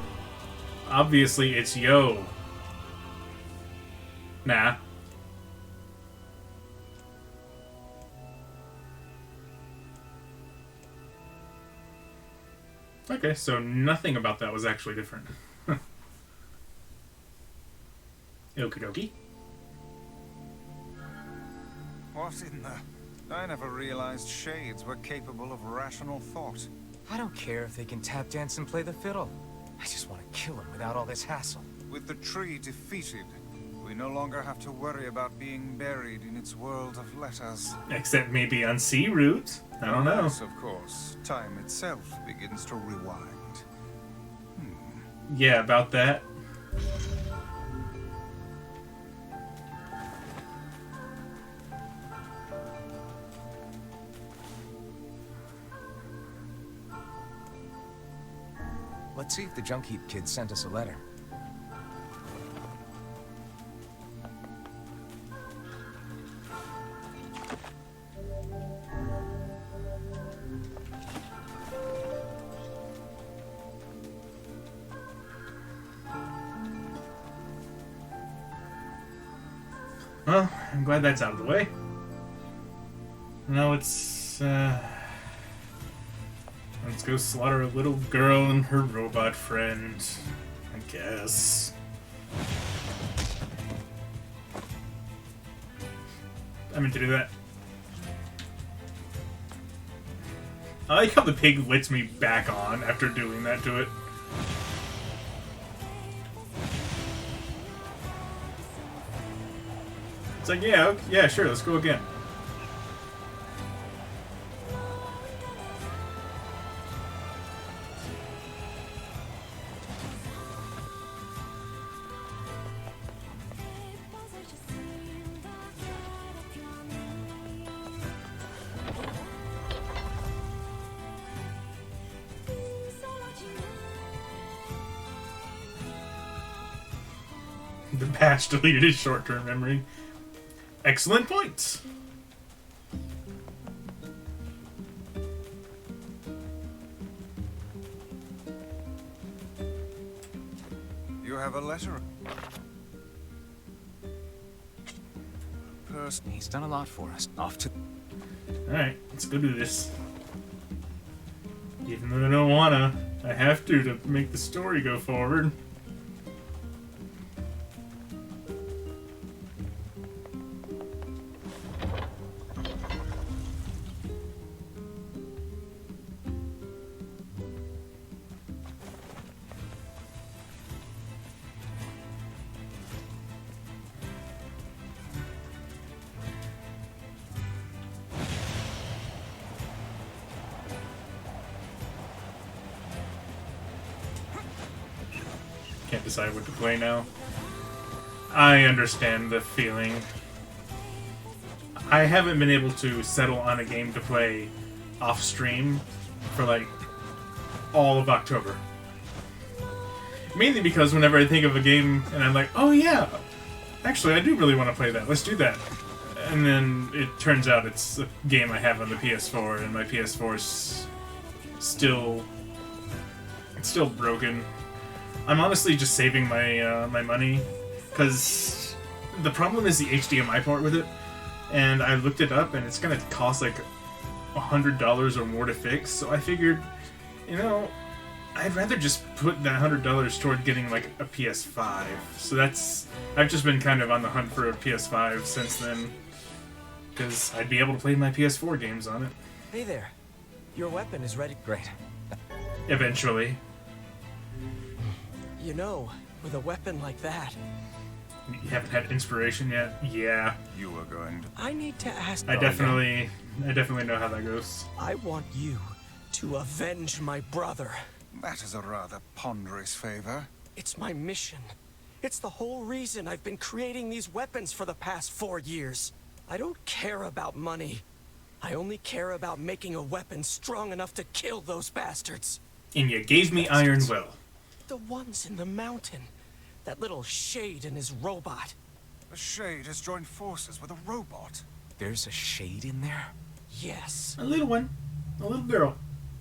Obviously, it's yo. Nah. Okay, so nothing about that was actually different. Okie dokie. What in the... I never realized shades were capable of rational thought. I don't care if they can tap dance and play the fiddle. I just want to kill them without all this hassle. With the tree defeated, we no longer have to worry about being buried in its world of letters. Except maybe on sea route. I don't know. Yes, of course. Time itself begins to rewind. Yeah, about that. Let's see if the junk heap kid sent us a letter. Well, I'm glad that's out of the way. Now let's go slaughter a little girl and her robot friend, I guess. I meant to do that. I like how the pig lets me back on after doing that to it. It's like, yeah, okay, yeah, sure, let's go again. The patch deleted his short-term memory. Excellent point. You have a letter. He's done a lot for us. Off to... Alright, let's go do this. Even though I don't wanna, I have to make the story go forward. Can't decide what to play now. I understand the feeling. I haven't been able to settle on a game to play off stream for like all of October. Mainly because whenever I think of a game and I'm like, oh yeah, actually I do really want to play that, let's do that. And then it turns out it's a game I have on the PS4, and my PS4 is still broken. I'm honestly just saving my my money, because the problem is the HDMI port with it, and I looked it up, and it's gonna cost like $100 or more to fix. So I figured, you know, I'd rather just put that $100 toward getting like a PS5. So I've just been kind of on the hunt for a PS5 since then, because I'd be able to play my PS4 games on it. Hey there. Your weapon is ready. Great. Eventually. You know, with a weapon like that... You haven't had inspiration yet? Yeah. You were going to... I need to ask... I definitely know how that goes. I want you to avenge my brother. That is a rather ponderous favor. It's my mission. It's the whole reason I've been creating these weapons for the past 4 years. I don't care about money. I only care about making a weapon strong enough to kill those bastards. And you gave me Iron Will. The ones in the mountain. That little Shade and his robot. The Shade has joined forces with a robot. There's a Shade in there? Yes. A little one. A little girl.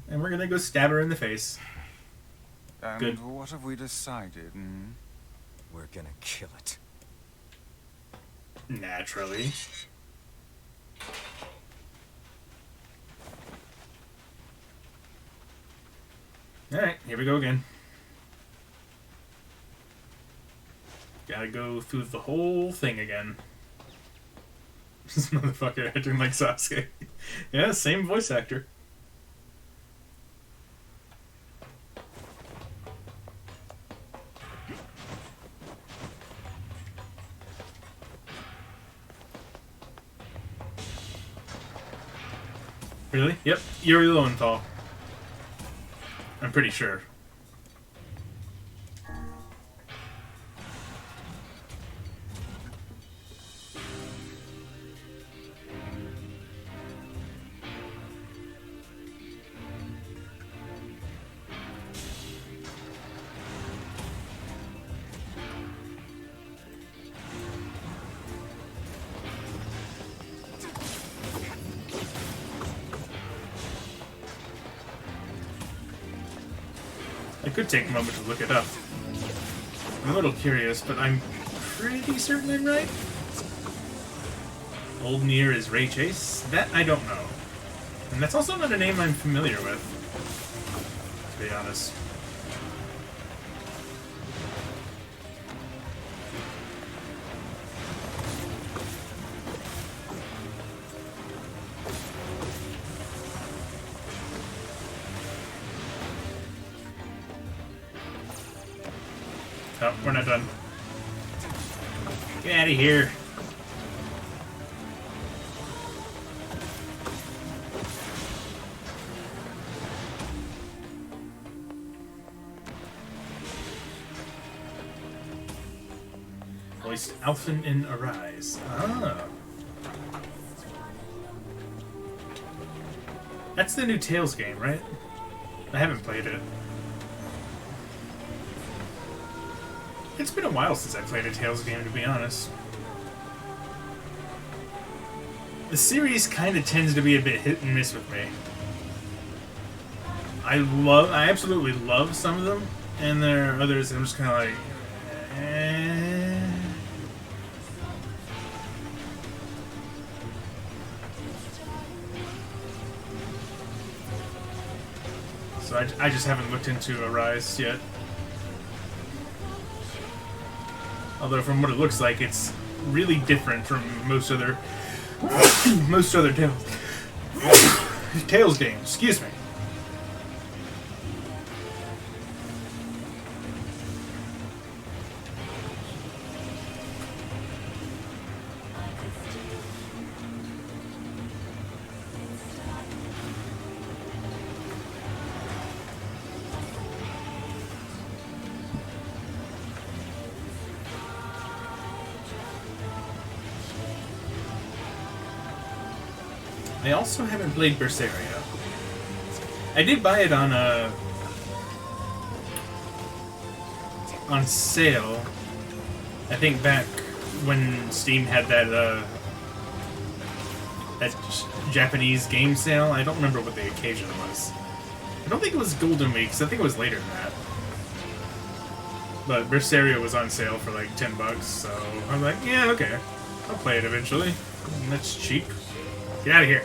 And we're gonna go stab her in the face. And good. What have we decided? We're gonna kill it. Naturally. Alright, here we go again. Gotta go through the whole thing again. This motherfucker acting like Sasuke. Yeah, same voice actor. Really? Yep, Yuri Lowenthal. I'm pretty sure. I could take a moment to look it up. I'm a little curious, but I'm pretty certain I'm right. Old Nier is Ray Chase? That I don't know. And that's also not a name I'm familiar with, to be honest. Oh, we're not done. Get out of here. Voiced Alphen in Arise. Ah. That's the new Tales game, right? I haven't played it. It's been a while since I played a Tales game, to be honest. The series kind of tends to be a bit hit and miss with me. I absolutely love some of them, and there are others that I'm just kind of like, eh. So I just haven't looked into Arise yet. Although from what it looks like, it's really different from most other Tales games. Excuse me. I also haven't played Berseria. I did buy it on sale. I think back when Steam had that that Japanese game sale. I don't remember what the occasion was. I don't think it was Golden Week, 'cause I think it was later than that. But Berseria was on sale for like $10, so I'm like, yeah, okay. I'll play it eventually. That's cheap. Get out of here.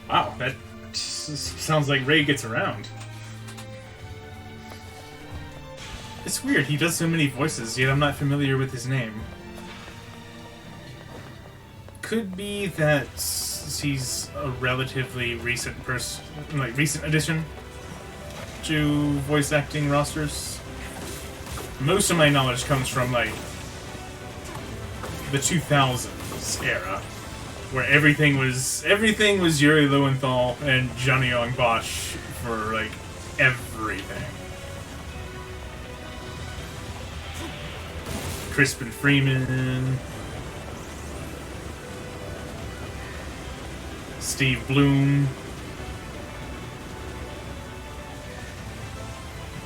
Wow, that sounds like Ray gets around. It's weird, he does so many voices, yet I'm not familiar with his name. Could be that he's a relatively recent recent addition to voice acting rosters. Most of my knowledge comes from, like, the 2000s era, where everything was Yuri Lowenthal and Johnny Young Bosch for, like, everything. Crispin Freeman, Steve Bloom,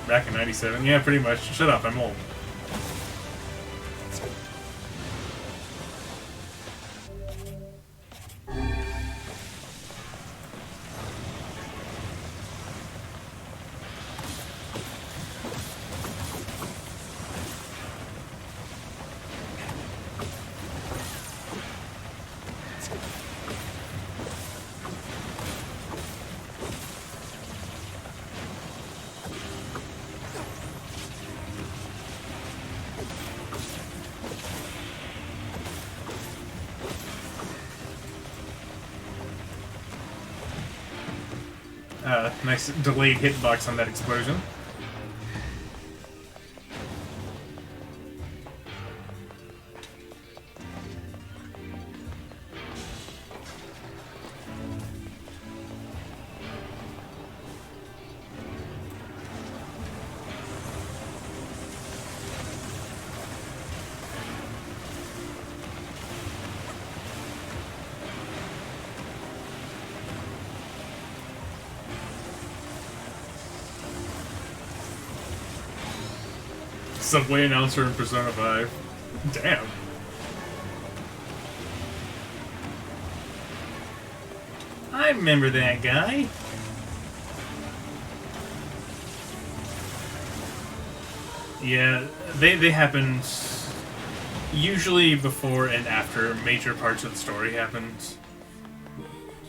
back in '97. Yeah, pretty much. Shut up, I'm old. Nice delayed hitbox on that explosion. Subway announcer in Persona 5. Damn. I remember that guy. Yeah, they happened usually before and after major parts of the story happened.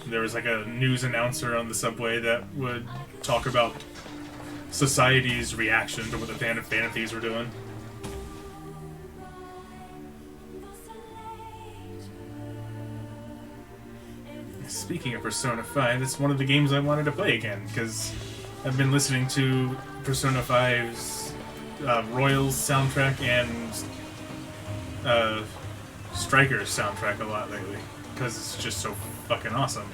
There was like a news announcer on the subway that would talk about society's reaction to what the Phantom Thieves were doing. Speaking of Persona 5, it's one of the games I wanted to play again, because I've been listening to Persona 5's Royals soundtrack and Striker's soundtrack a lot lately, because it's just so fucking awesome.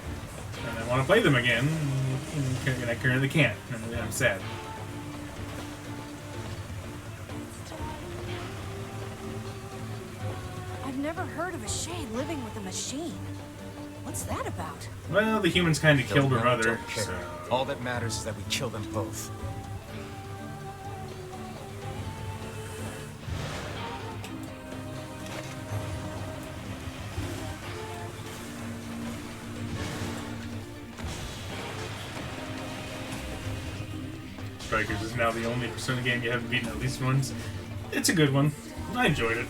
And I want to play them again, and I currently can't, and I'm sad. I've never heard of a Shade living with a machine. What's that about? Well, the humans kind of killed her mother, so... All that matters is that we kill them both. Strikers is now the only Persona game you haven't beaten at least once. It's a good one. I enjoyed it.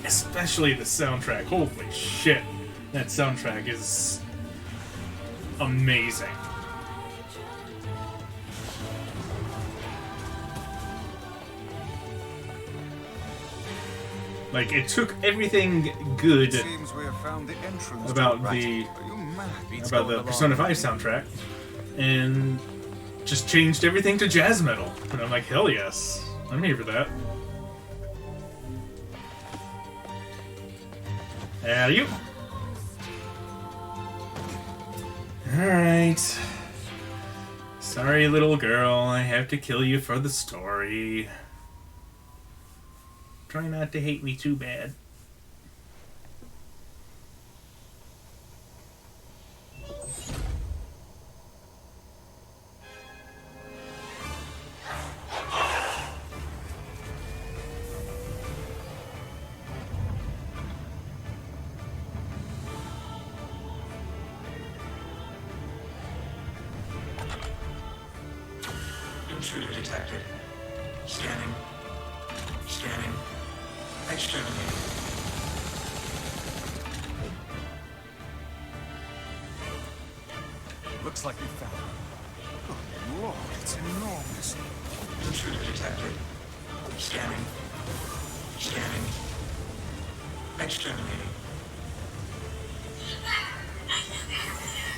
Especially the soundtrack. Holy shit. That soundtrack is amazing. Like, it took everything good about the Persona 5 soundtrack and just changed everything to jazz metal. And I'm like, hell yes. I'm here for that. You. Alright. Sorry, little girl. I have to kill you for the story. Try not to hate me too bad. Intruder detected. Scanning. Scanning. Exterminating. Looks like we found it. Good lord, it's enormous. Intruder detected. Scanning. Scanning. Exterminating.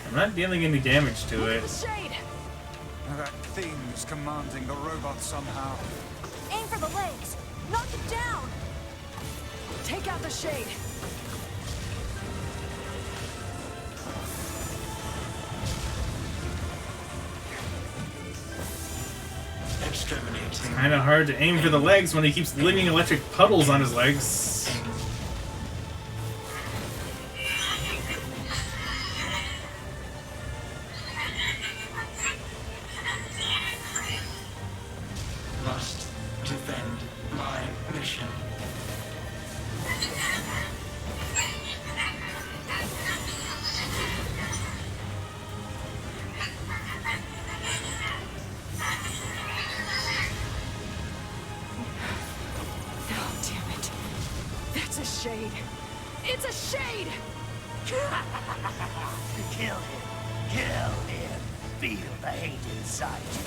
I'm not dealing any damage to it. That thing is commanding the robot somehow. Aim for the legs! Knock it down! Take out the shade. Exterminating. Kind of hard to aim for the legs when he keeps leaving electric puddles on his legs. Must defend my mission. Oh, damn it. That's a shade. It's a shade! Kill him. Kill him. Feel the hate inside you.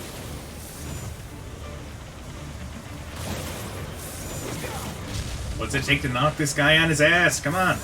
What's it take to knock this guy on his ass? Come on.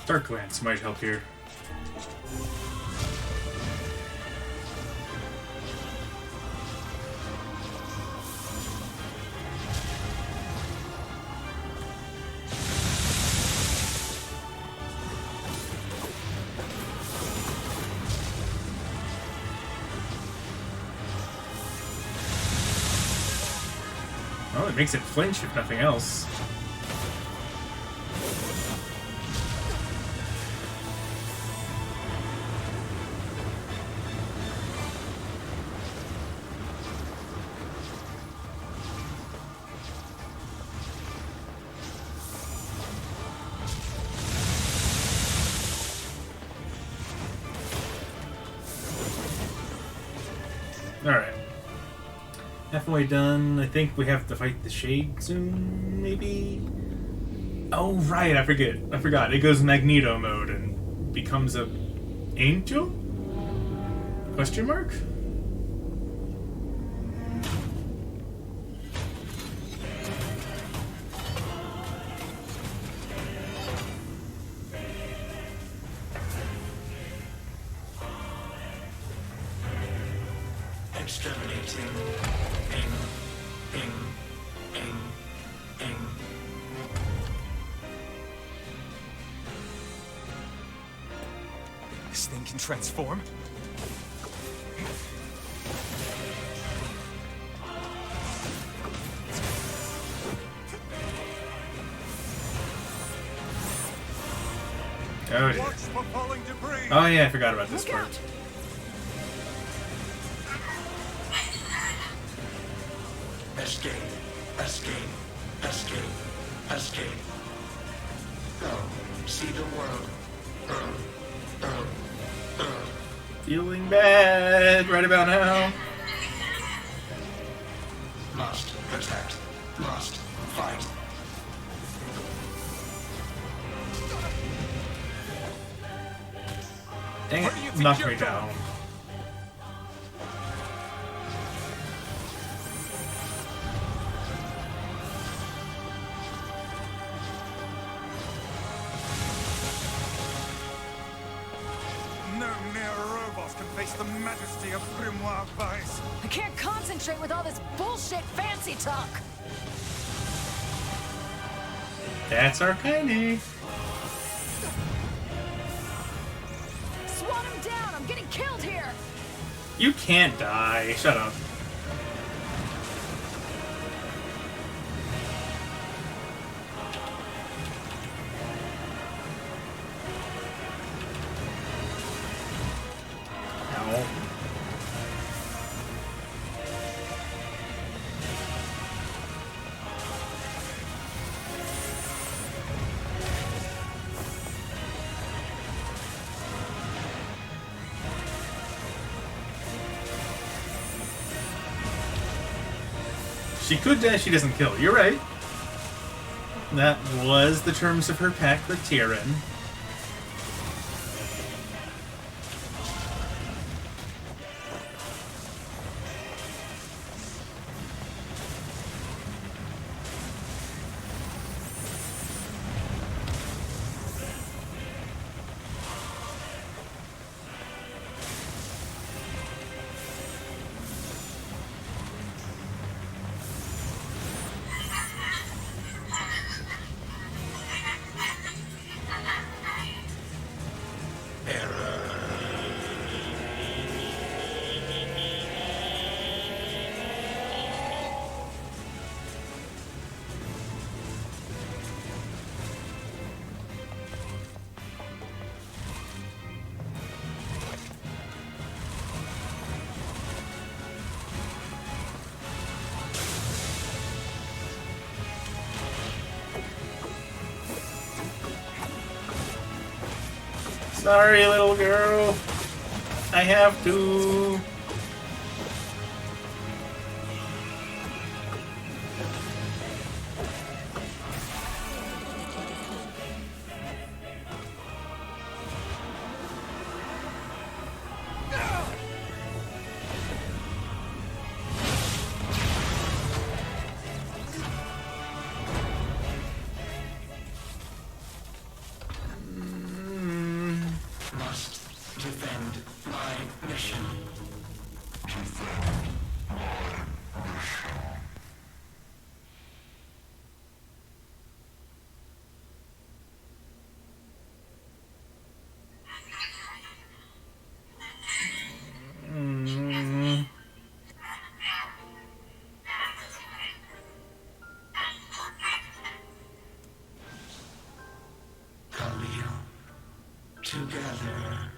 Dark Glance might help here. Well, it makes it flinch if nothing else. Alright. Halfway done. I think we have to fight the Shade soon, maybe? Oh, right, I forgot. It goes Magneto mode and becomes a angel? Question mark? Exterminating. Ing. This thing can transform? Oh, dear. Oh yeah, I forgot about this part. Escape. Go. See the world. Feeling bad right about now. Must protect. Must fight. Dang Where do you it, think knocked you're me down. No mere robot can face the majesty of Grimoire Vice. I can't concentrate with all this bullshit fancy talk. That's our Kaine. Swat him down. I'm getting killed here. You can't die. Shut up. Ow. She could die, she doesn't kill. You're right. That was the terms of her pact with Tyrion. Sorry, little girl. I have to. Defend my mission. Khalil, together.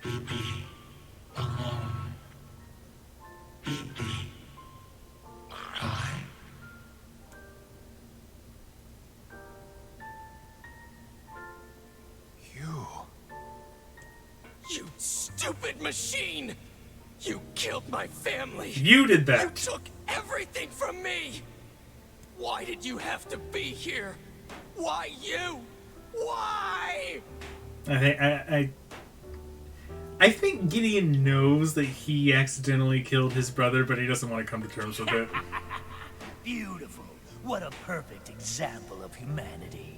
Be alone. Be cry. You stupid machine! You killed my family! You did that! You took everything from me! Why did you have to be here? Why you? Why? I think Gideon knows that he accidentally killed his brother, but he doesn't want to come to terms with it. Beautiful. What a perfect example of humanity.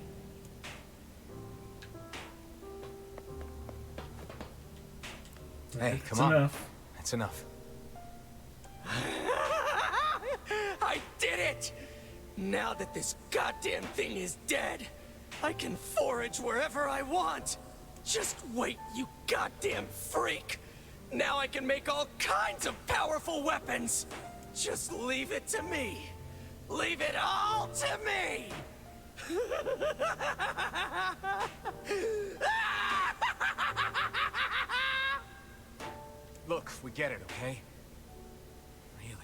Hey, come That's on. enough. That's enough. I did it! Now that this goddamn thing is dead, I can forage wherever I want. Just wait, you goddamn freak! Now I can make all kinds of powerful weapons! Just leave it to me! Leave it all to me! Look, we get it, okay? Really.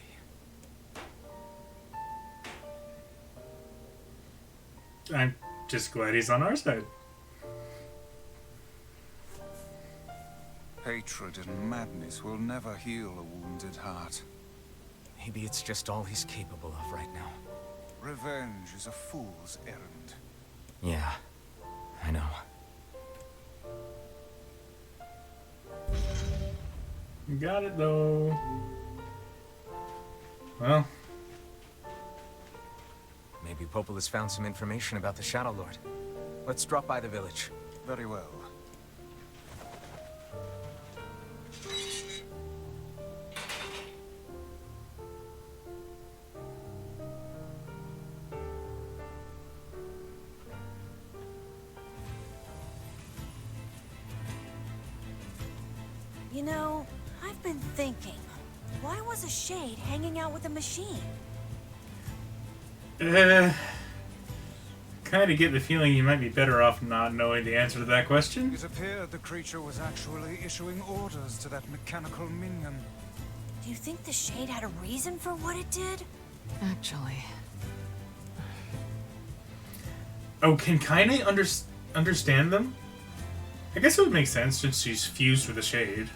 I'm just glad he's on our side. Hatred and madness will never heal a wounded heart. Maybe it's just all he's capable of right now. Revenge is a fool's errand. Yeah, I know. You got it though. Well. Maybe Popola's found some information about the Shadow Lord. Let's drop by the village. Very well. You know, I've been thinking, why was a shade hanging out with a machine? Kind of get the feeling you might be better off not knowing the answer to that question. It appeared the creature was actually issuing orders to that mechanical minion. Do you think the shade had a reason for what it did? Actually. Oh, can Kaine understand them? I guess it would make sense since she's fused with the shade.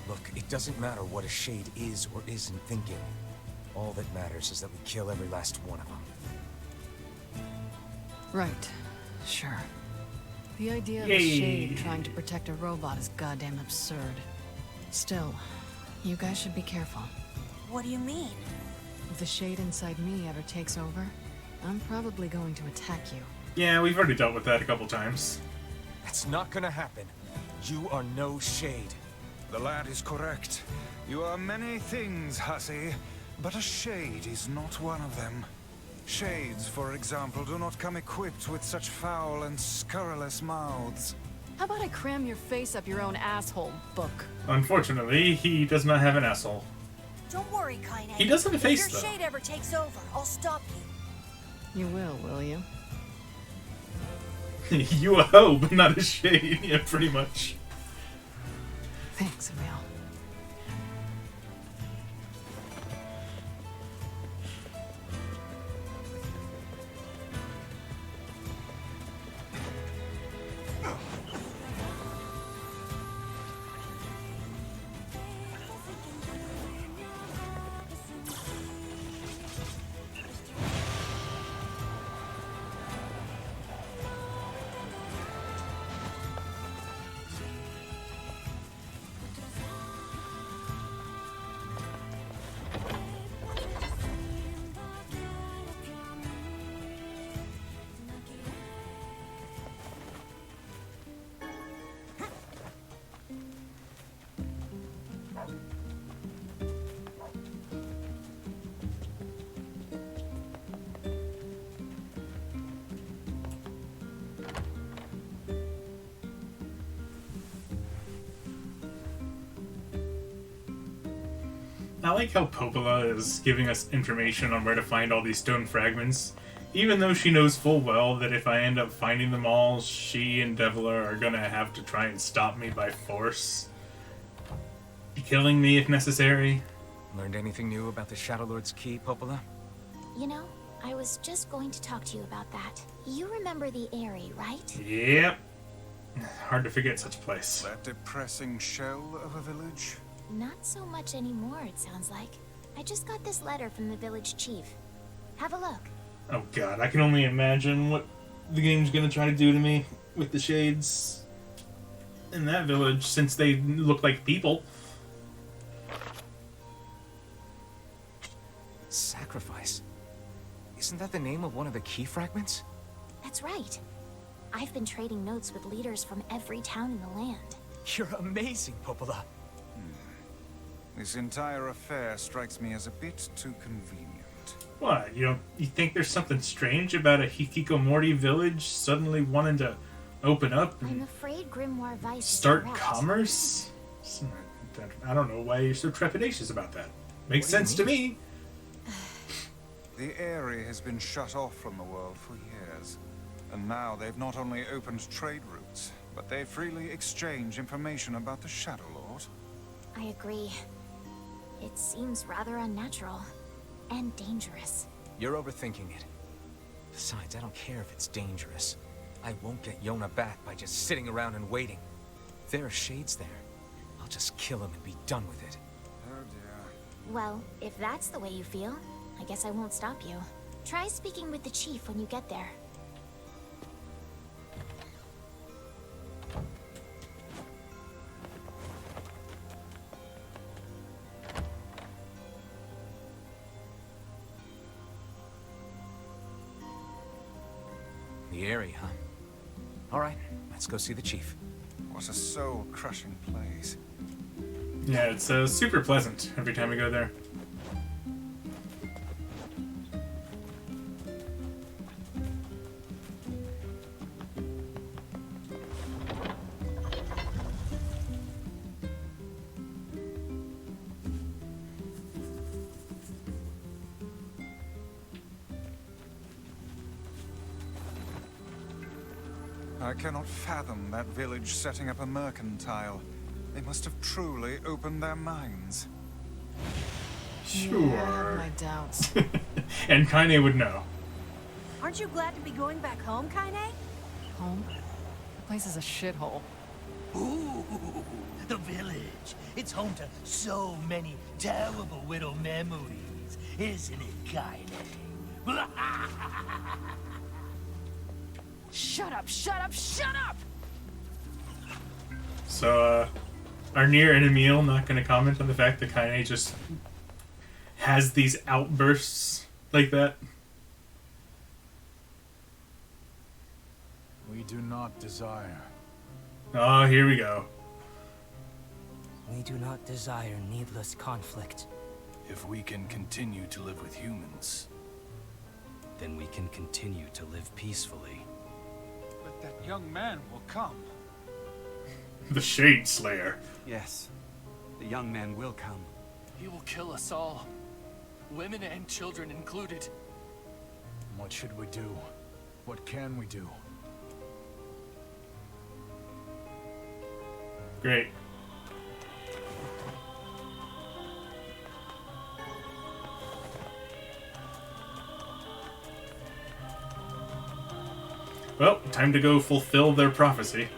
Look, it doesn't matter what a shade is or isn't thinking. All that matters is that we kill every last one of them. Right. Sure. The idea of Yay. a shade trying to protect a robot is goddamn absurd. Still, you guys should be careful. What do you mean? If the shade inside me ever takes over, I'm probably going to attack you. Yeah, we've already dealt with that a couple times. That's not gonna happen. You are no shade. The lad is correct. You are many things, hussy, but a shade is not one of them. Shades, for example, do not come equipped with such foul and scurrilous mouths. How about I cram your face up your own asshole, book? Unfortunately, he does not have an asshole. Don't worry, Kaine. He does have a face, if your though. shade ever takes over, I'll stop you. You will you? You a hoe, but not a shade. Yeah, pretty much. Thanks, Emil. I like how Popola is giving us information on where to find all these stone fragments, even though she knows full well that if I end up finding them all, she and Devila are gonna have to try and stop me by force. Killing me if necessary. Learned anything new about the Shadow Lord's key, Popola? You know, I was just going to talk to you about that. You remember the Eyrie, right? Yep. Hard to forget such a place. That depressing shell of a village? Not so much anymore, it sounds like. I just got this letter from the village chief. Have a look. Oh god, I can only imagine what the game's gonna try to do to me with the shades in that village, since they look like people. Sacrifice? Isn't that the name of one of the key fragments? That's right. I've been trading notes with leaders from every town in the land. You're amazing, Popola. This entire affair strikes me as a bit too convenient. What? You think there's something strange about a Hikikomori village suddenly wanting to open up I'm and afraid Grimoire Vice is start correct. commerce? I don't know why you're so trepidatious about that. Makes sense to me. The Eyrie has been shut off from the world for years. And now they've not only opened trade routes, but they freely exchange information about the Shadow Lord. I agree. It seems rather unnatural. And dangerous. You're overthinking it. Besides, I don't care if it's dangerous. I won't get Yona back by just sitting around and waiting. If there are shades there, I'll just kill him and be done with it. Oh dear. Well, if that's the way you feel, I guess I won't stop you. Try speaking with the chief when you get there. The area, huh? All right, let's go see the chief. What a soul-crushing place. Yeah, it's super pleasant every time we go there. I cannot fathom that village setting up a mercantile. They must have truly opened their minds. Sure. Yeah, I have my doubts. And Kaine would know. Aren't you glad to be going back home, Kaine? Home? The place is a shithole. Ooh, the village. It's home to so many terrible little memories, isn't it, Kaine? Shut up, shut up, shut up! So, are Nier and Emil not going to comment on the fact that Kaine just has these outbursts like that? We do not desire. Oh, here we go. We do not desire needless conflict. If we can continue to live with humans, then we can continue to live peacefully. But that young man will come. The Shade Slayer. Yes, the young man will come. He will kill us all. Women and children included. What should we do? What can we do? Great. Well, time to go fulfill their prophecy.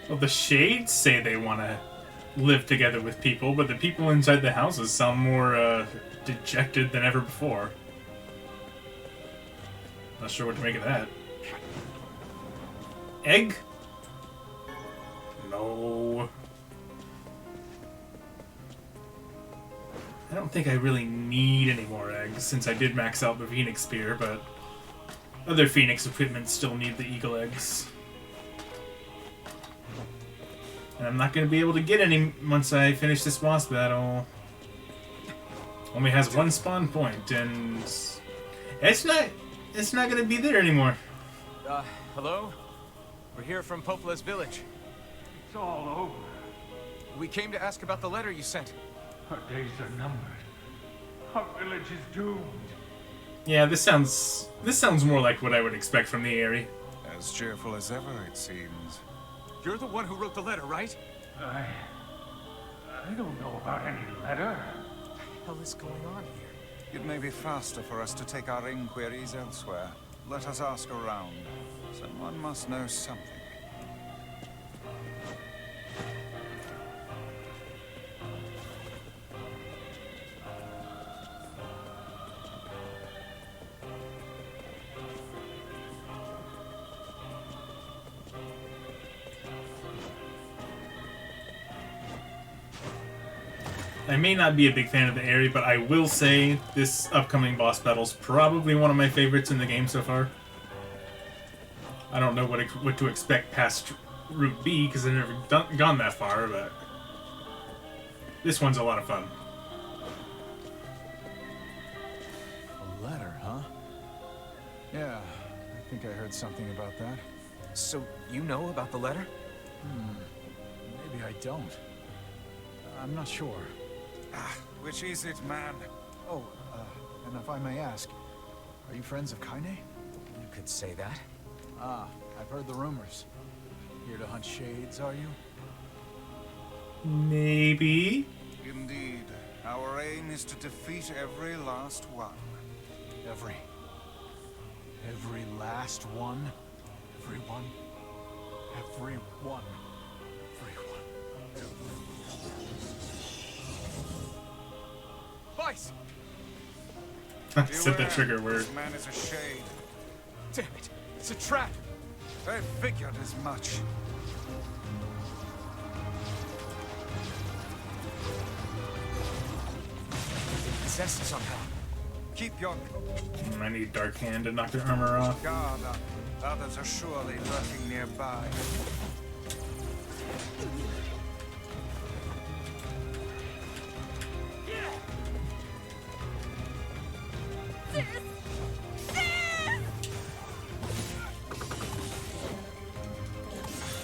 Well, the Shades say they want to live together with people, but the people inside the houses sound more dejected than ever before. Not sure what to make of that. Egg? No. I don't think I really need any more eggs, since I did max out the Phoenix Spear, but other Phoenix equipment still need the Eagle Eggs. And I'm not going to be able to get any once I finish this boss battle. Only has one spawn point, and it's not going to be there anymore. Hello? We're here from Popola's village. It's all over. We came to ask about the letter you sent. Our days are numbered. Our village is doomed. Yeah, this sounds more like what I would expect from the Aerie. As cheerful as ever, it seems. You're the one who wrote the letter, right? I don't know about any letter. What the hell is going on here? It may be faster for us to take our inquiries elsewhere. Let us ask around. Someone must know something. I may not be a big fan of the Aerie, but I will say this upcoming boss battle's probably one of my favorites in the game so far. I don't know what to expect past Route B, because I've never gone that far, but this one's a lot of fun. A letter, huh? Yeah, I think I heard something about that. So, you know about the letter? Maybe I don't. I'm not sure. Which is it, man? Oh, and if I may ask, are you friends of Kaine? You could say that. Ah, I've heard the rumors. Here to hunt shades, are you? Maybe. Indeed. Our aim is to defeat every last one. Every last one? Everyone? Everyone. Vice! I said the trigger word. This man is a shade. Damn it! It's a trap! I figured as much. Possessed somehow. Keep your I need Dark Hand to knock their armor off. guard up. Others are surely lurking nearby.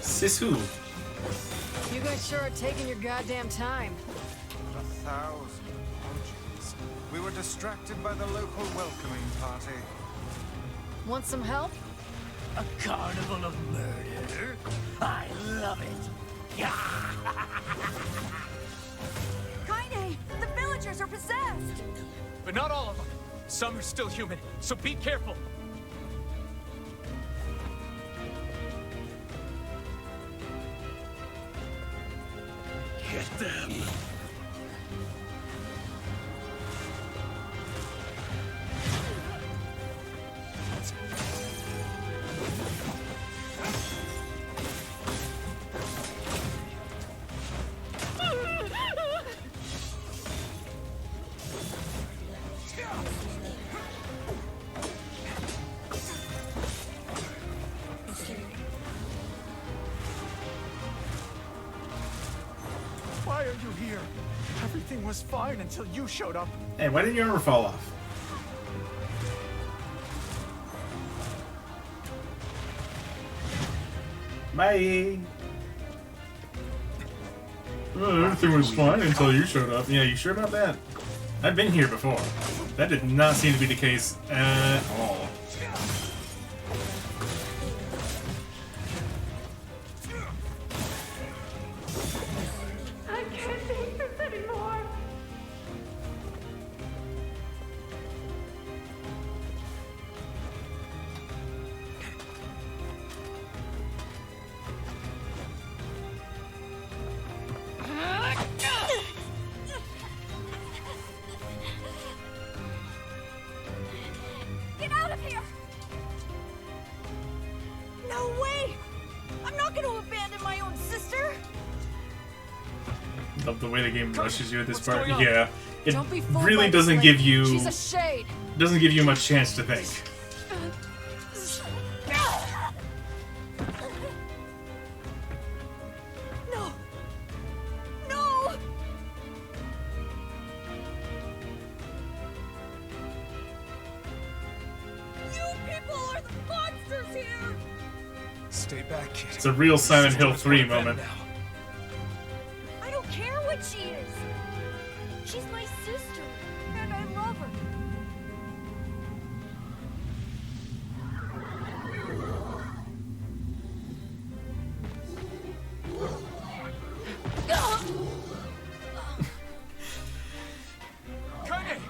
Sis who? You guys sure are taking your goddamn time. 1,000 apologies. We were distracted by the local welcoming party. Want some help? A carnival of murder? I love it. Kaine, the villagers are possessed. But not all of them. Some are still human, so be careful. Get them. Why are you here? Everything was fine until you showed up. Hey, why didn't your armor fall off? Bye. Well, everything was fine until you showed up. Yeah, you sure about that? I've been here before. That did not seem to be the case at all. I can't take this anymore. Get out of here! No way! I'm not going to abandon my own sister! Love the way the game rushes you at this What's part. going on? Yeah, it Don't be fooled by really this doesn't lady. give you She's a shade. much chance to think. No! No! You people are the monsters here! Stay back, kid. It's a real Silent Hill Just 3 one event moment. now. I don't care what she is! She's my sister, and I love her. Kaine!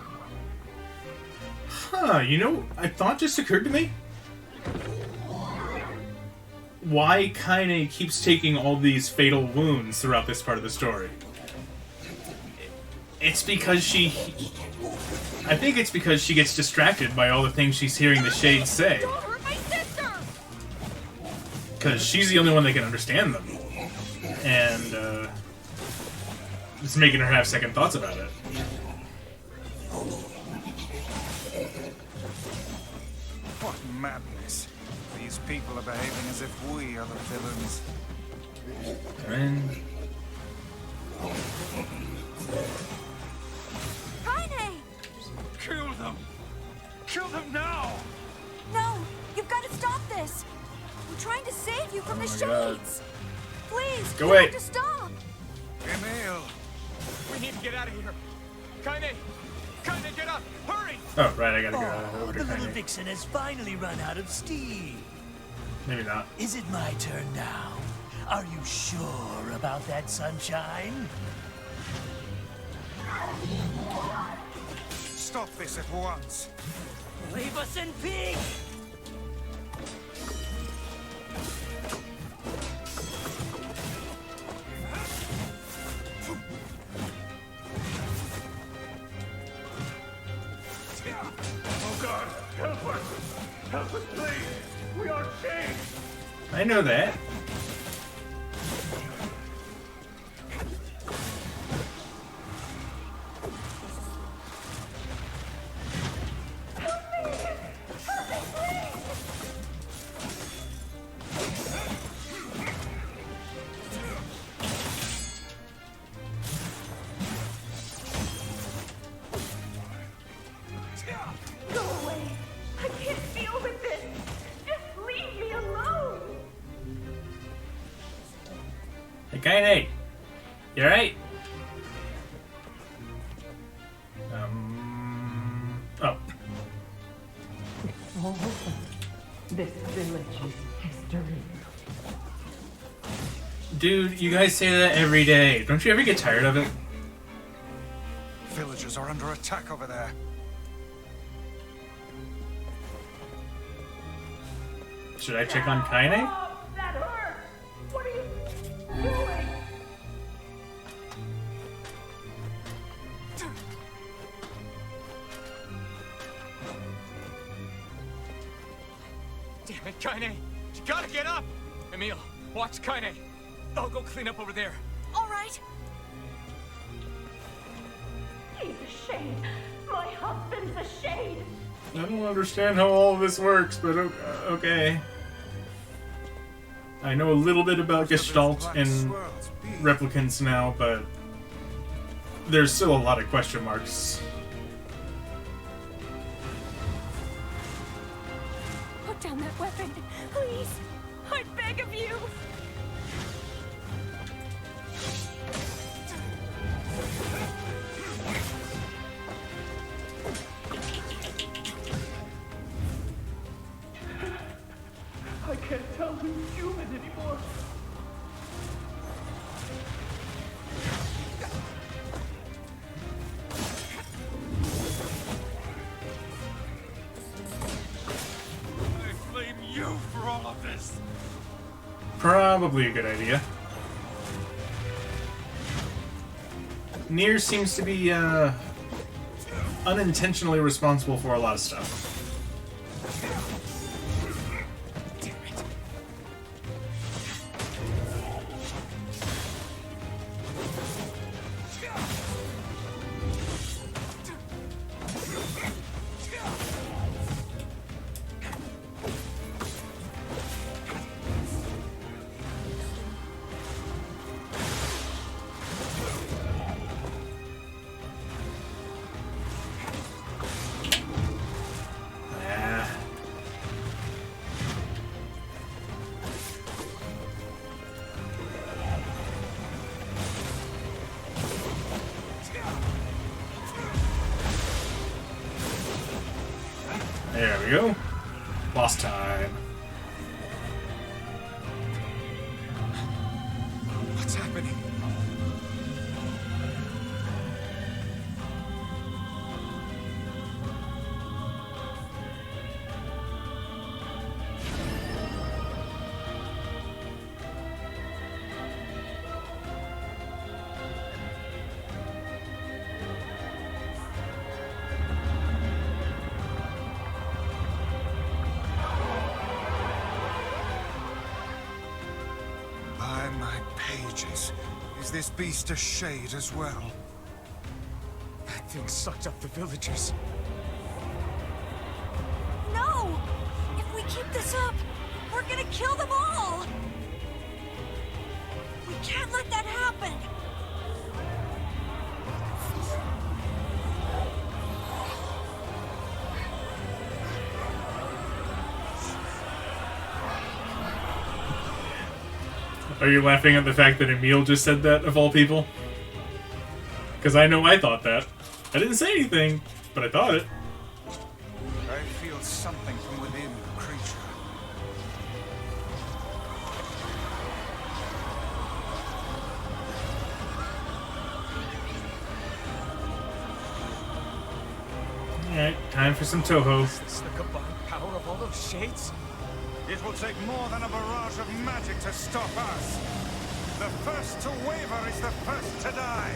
Huh, you know, a thought just occurred to me. Why Kaine keeps taking all these fatal wounds throughout this part of the story. It's because I think it's because she gets distracted by all the things she's hearing the Shades say. Don't hurt my sister! Because she's the only one that can understand them. And, it's making her have second thoughts about it. What madness. These people are behaving as if we are the villains. And Kaine! Kill them! Kill them now! No! You've got to stop this! I'm trying to save you from the my God. Shades! Please, Go you away. have to stop! Emil! We need to get out of here. Kaine! Kaine, get up! Hurry! oh, right, I gotta go Oh, over the to little Kaine. vixen has finally run out of steam. Maybe not. Is it my turn now? Are you sure about that, Sunshine? Stop this at once. Leave us in peace! Oh God, help us! Help us, please! We are chained! I know that. Go away. I can't deal with this. Just leave me alone. Hey, Kaine! You alright? Oh. Oh, this village's history. Dude, you guys say that every day. Don't you ever get tired of it? Villagers are under attack over there. Should I check on Kaine? Oh, that hurts. What are you doing? Damn it, Kaine! You gotta get up! Emil, watch Kaine. I'll go clean up over there. All right. He's a shade. My husband's a shade. I don't understand how all of this works, but okay. I know a little bit about Gestalt and replicants now, but there's still a lot of question marks. Put down that weapon, please. I beg of you. I can't tell who's human anymore. I blame you for all of this. Probably a good idea. Nier seems to be unintentionally responsible for a lot of stuff. There we go. Boss time. What's happening? By my pages, is this beast a shade as well? That thing sucked up the villagers. No! If we keep this up, we're gonna kill them all! We can't let that happen! Are you laughing at the fact that Emil just said that, of all people? Because I know I thought that. I didn't say anything, but I thought it. I feel something from within the creature. Alright, time for some Toho. Is this the combined power of all those shades? It will take more than a barrage of magic to stop us. The first to waver is the first to die.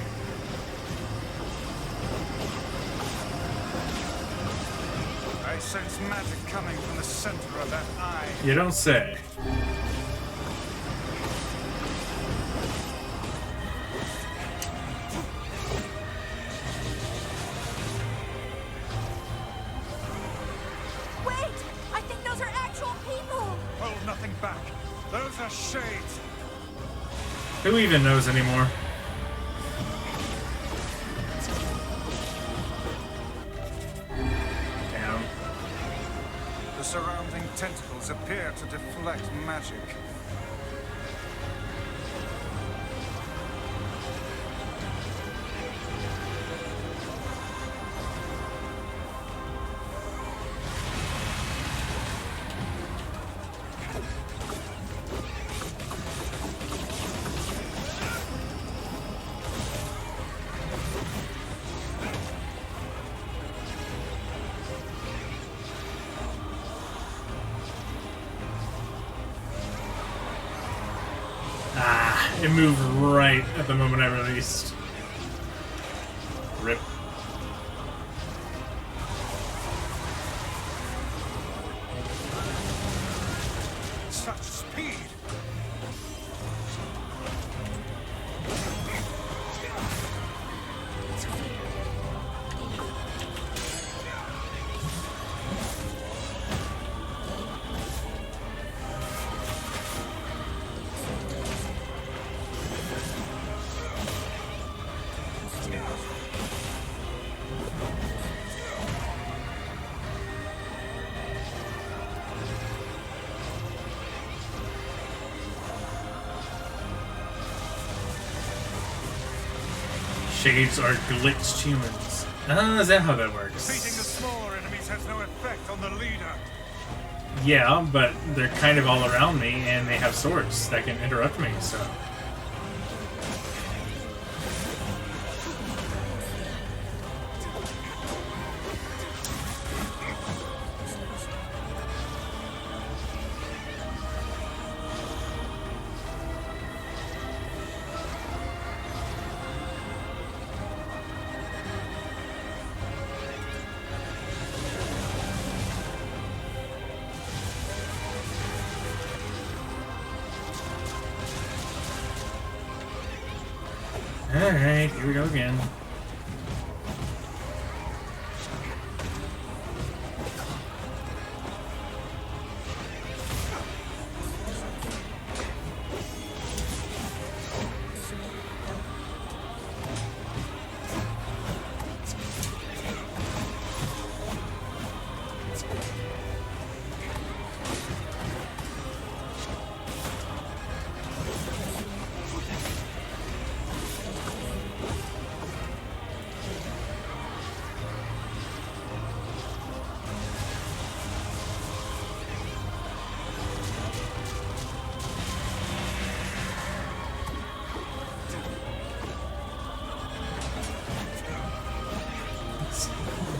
I sense magic coming from the center of that eye. You don't say. Wait! I think those are actual people! Hold nothing back. Those are shades. Who even knows anymore? Damn. The surrounding tentacles appear to deflect magic. It moved right at the moment I released. Rip. Such speed! Shades are glitched humans. Ah, is that how that works? Beating the smaller enemies has no effect on the leader. Yeah, but they're kind of all around me, and they have swords that can interrupt me, so... Alright, here we go again.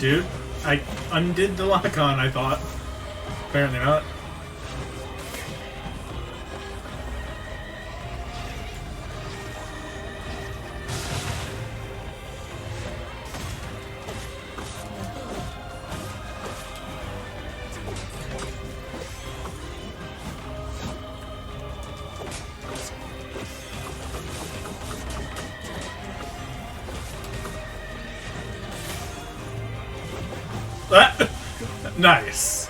Dude, I undid the lock-on, I thought. Apparently not. Nice.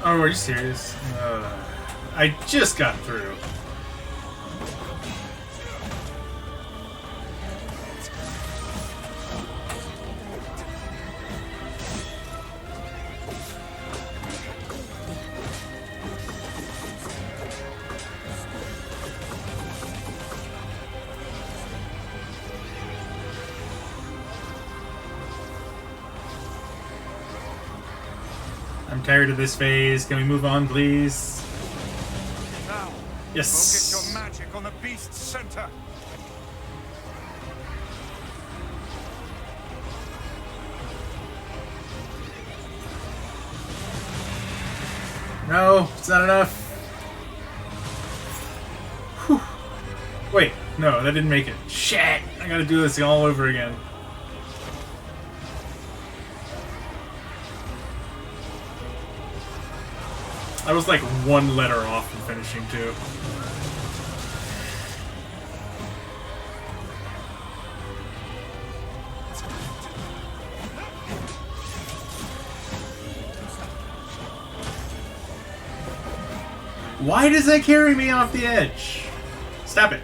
Oh, are you serious? I just got through. I'm tired of this phase. Can we move on, please? Now, yes. Focus your magic on the beast's center. No, it's not enough. Whew. Wait, no, that didn't make it. Shit! I gotta do this all over again. I was like one letter off from finishing too. Why does that carry me off the edge? Stop it.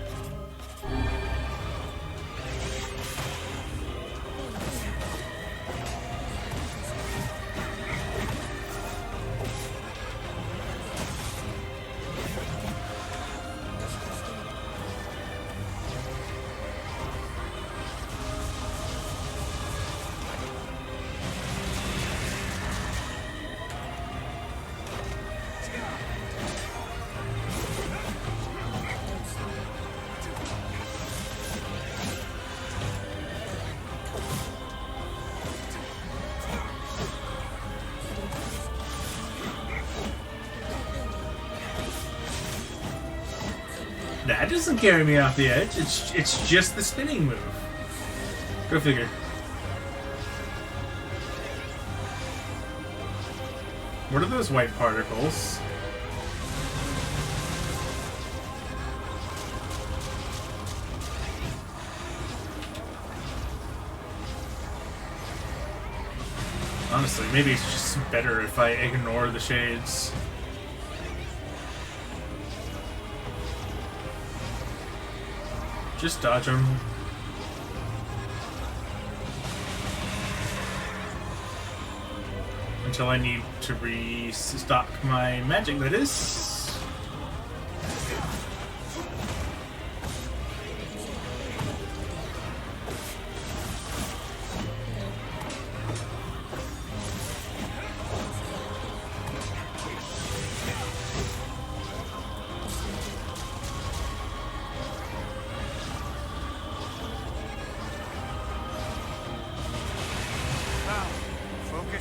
That doesn't carry me off the edge. It's just the spinning move. Go figure. What are those white particles? Honestly, maybe it's just better if I ignore the shades. Just dodge them. Until I need to restock my magic, that is.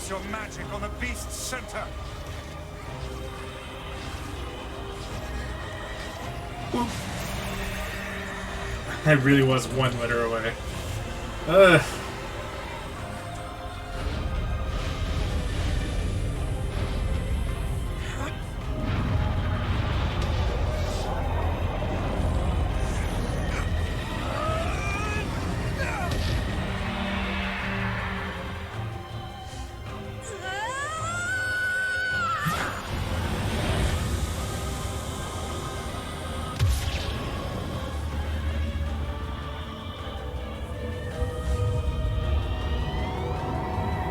Your magic on the beast's center. I really was one letter away. Ugh.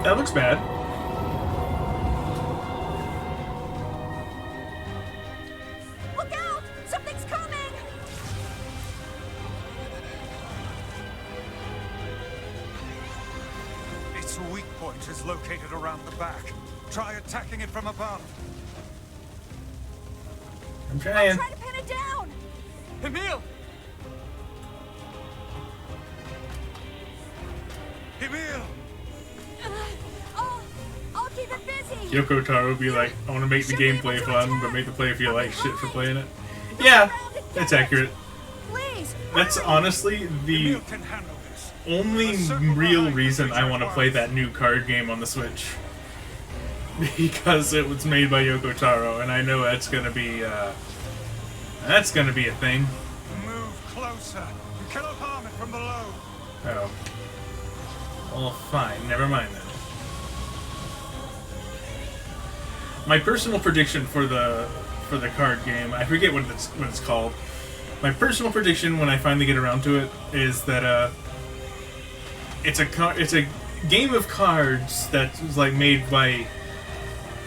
That looks bad. Look out! Something's coming! Its weak point is located around the back. Try attacking it from above. I'm trying. Try to pin it down! Emil! Emil! I'll keep it busy! Yoko Taro would be like, I want to make the gameplay fun, but make the player feel like shit for playing it. Yeah, that's accurate. That's honestly the only real reason I want to play that new card game on the Switch. Because it was made by Yoko Taro, and I know that's gonna be a thing. Move closer. You cannot harm it from below. Oh. Well, fine. Never mind then. My personal prediction for the card game, I forget what it's called. My personal prediction when I finally get around to it is that it's a game of cards that was like made by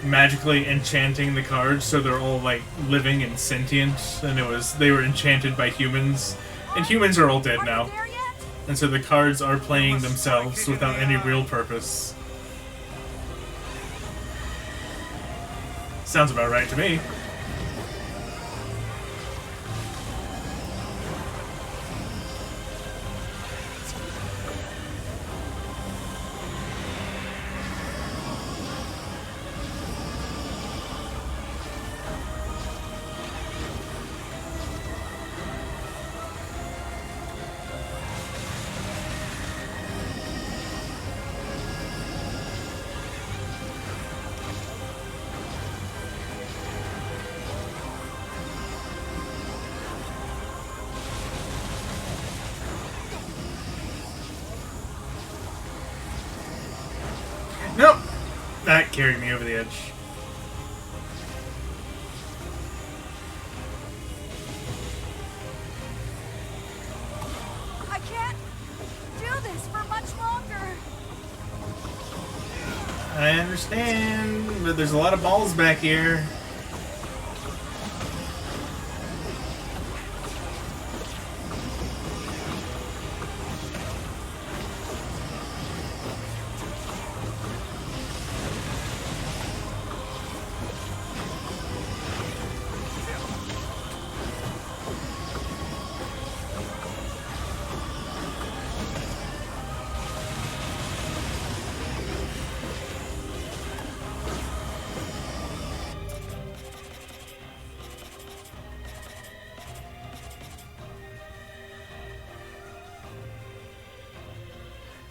magically enchanting the cards so they're all like living and sentient, and they were enchanted by humans, and humans are all dead now. And so the cards are playing themselves without any real purpose. Sounds about right to me. That carried me over the edge. I can't do this for much longer. I understand, but there's a lot of balls back here.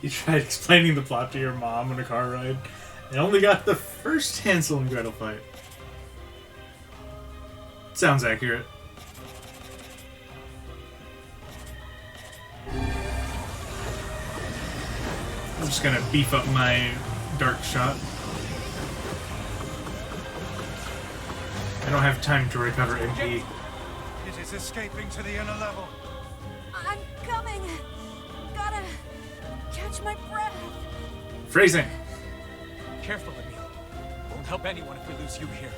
You tried explaining the plot to your mom on a car ride and only got the first Hansel and Gretel fight. Sounds accurate. I'm just gonna beef up my dark shot. I don't have time to recover MP. It is escaping to the inner level. I'm coming. Gotta catch my breath. Phrasing. Careful, Emil. Won't help anyone if we lose you here.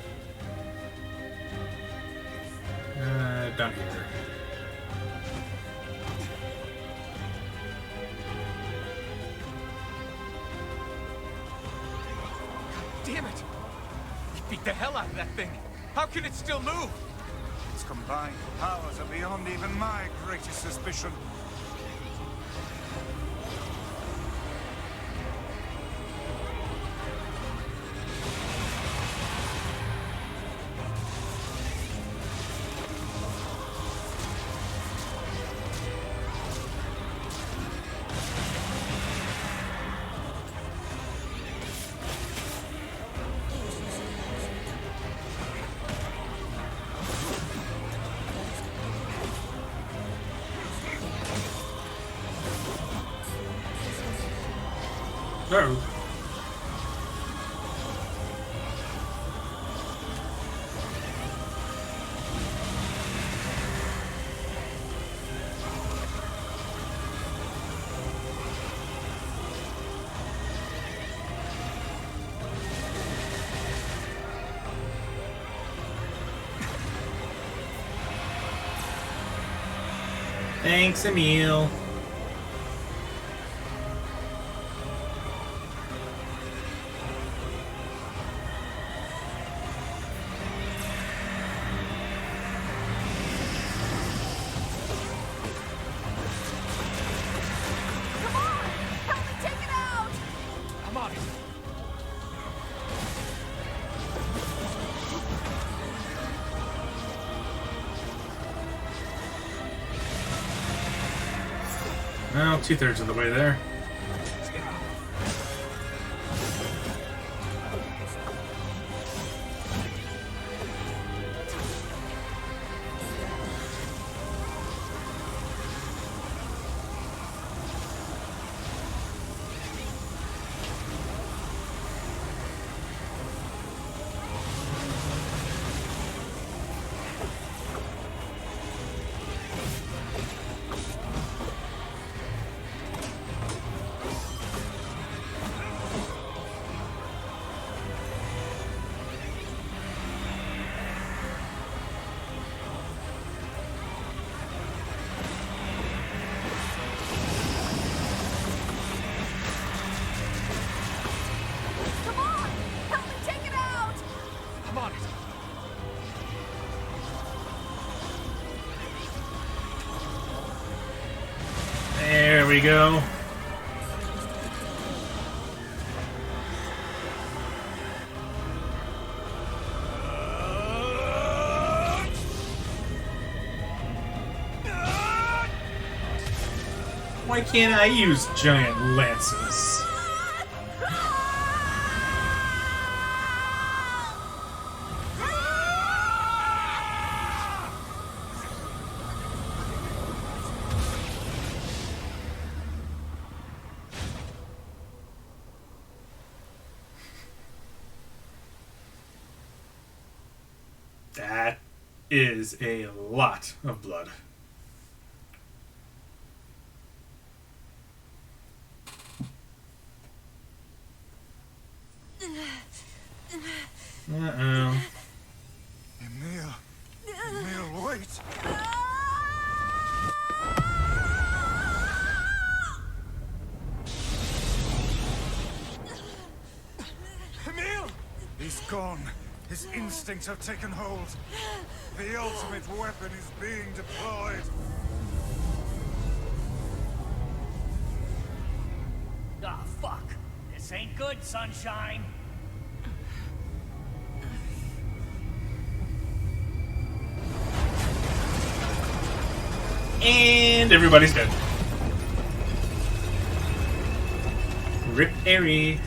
Down here. Damn it! We beat the hell out of that thing. How can it still move? Its combined powers are beyond even my greatest suspicion. Uh-oh. Thanks, Emil. Come on! Help me take it out! I'm on it. Well, 2/3 of the way there. Come on! Help me take it out! I'm on it. There we go. Why can't I use giant lances? is a lot of blood. Uh-oh. Emil, wait! Emil! He's gone. His instincts have taken hold. The ultimate weapon is being deployed. Ah, fuck. This ain't good, Sunshine. And everybody's dead. Rip Airy.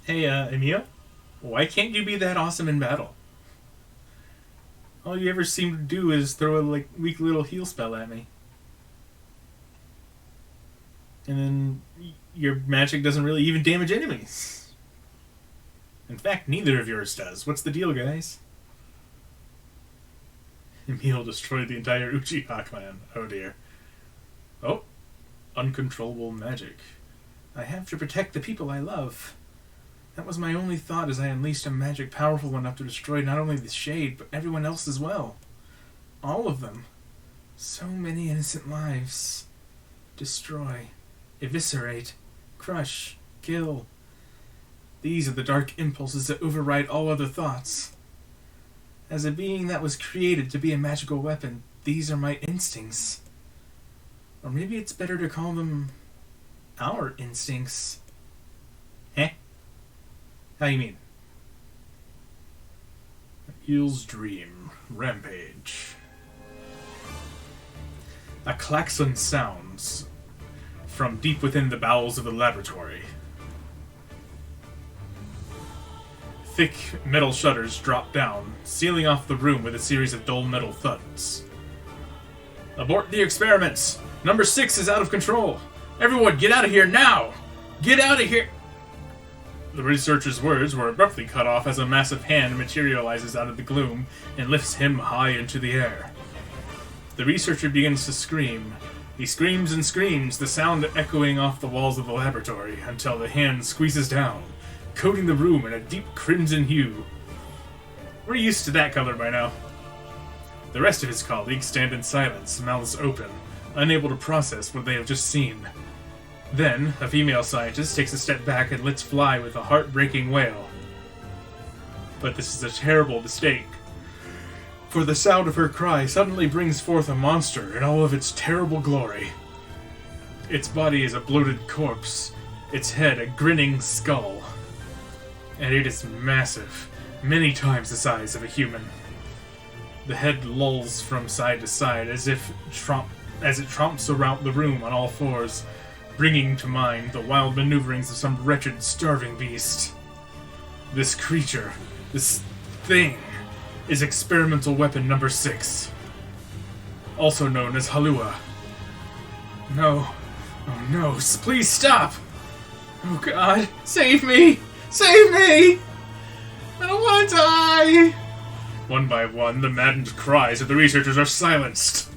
Hey, Emil? Why can't you be that awesome in battle? All you ever seem to do is throw a weak little heal spell at me. And then your magic doesn't really even damage enemies. In fact, neither of yours does. What's the deal, guys? Emil destroyed the entire Uchiha clan. Oh dear. Oh. Uncontrollable magic. I have to protect the people I love. That was my only thought as I unleashed a magic powerful enough to destroy not only the Shade, but everyone else as well. All of them. So many innocent lives. Destroy. Eviscerate. Crush. Kill. These are the dark impulses that override all other thoughts. As a being that was created to be a magical weapon, these are my instincts. Or maybe it's better to call them our instincts. Eh? How you mean? Eel's Dream. Rampage. A klaxon sounds from deep within the bowels of the laboratory. Thick metal shutters drop down, sealing off the room with a series of dull metal thuds. Abort the experiments! Number 6 is out of control! Everyone, get out of here now! Get out of here! The researcher's words were abruptly cut off as a massive hand materializes out of the gloom and lifts him high into the air. The researcher begins to scream. He screams and screams, the sound echoing off the walls of the laboratory, until the hand squeezes down, coating the room in a deep crimson hue. We're used to that color by now. The rest of his colleagues stand in silence, mouths open, unable to process what they have just seen. Then, a female scientist takes a step back and lets fly with a heartbreaking wail. But this is a terrible mistake, for the sound of her cry suddenly brings forth a monster in all of its terrible glory. Its body is a bloated corpse, its head a grinning skull, and it is massive, many times the size of a human. The head lolls from side to side as it tromps around the room on all fours, bringing to mind the wild maneuverings of some wretched, starving beast. This creature, this thing, is experimental weapon number 6, also known as Halua. No. Oh no, please stop! Oh god, save me! Save me! I don't want to die! One by one, the maddened cries of the researchers are silenced.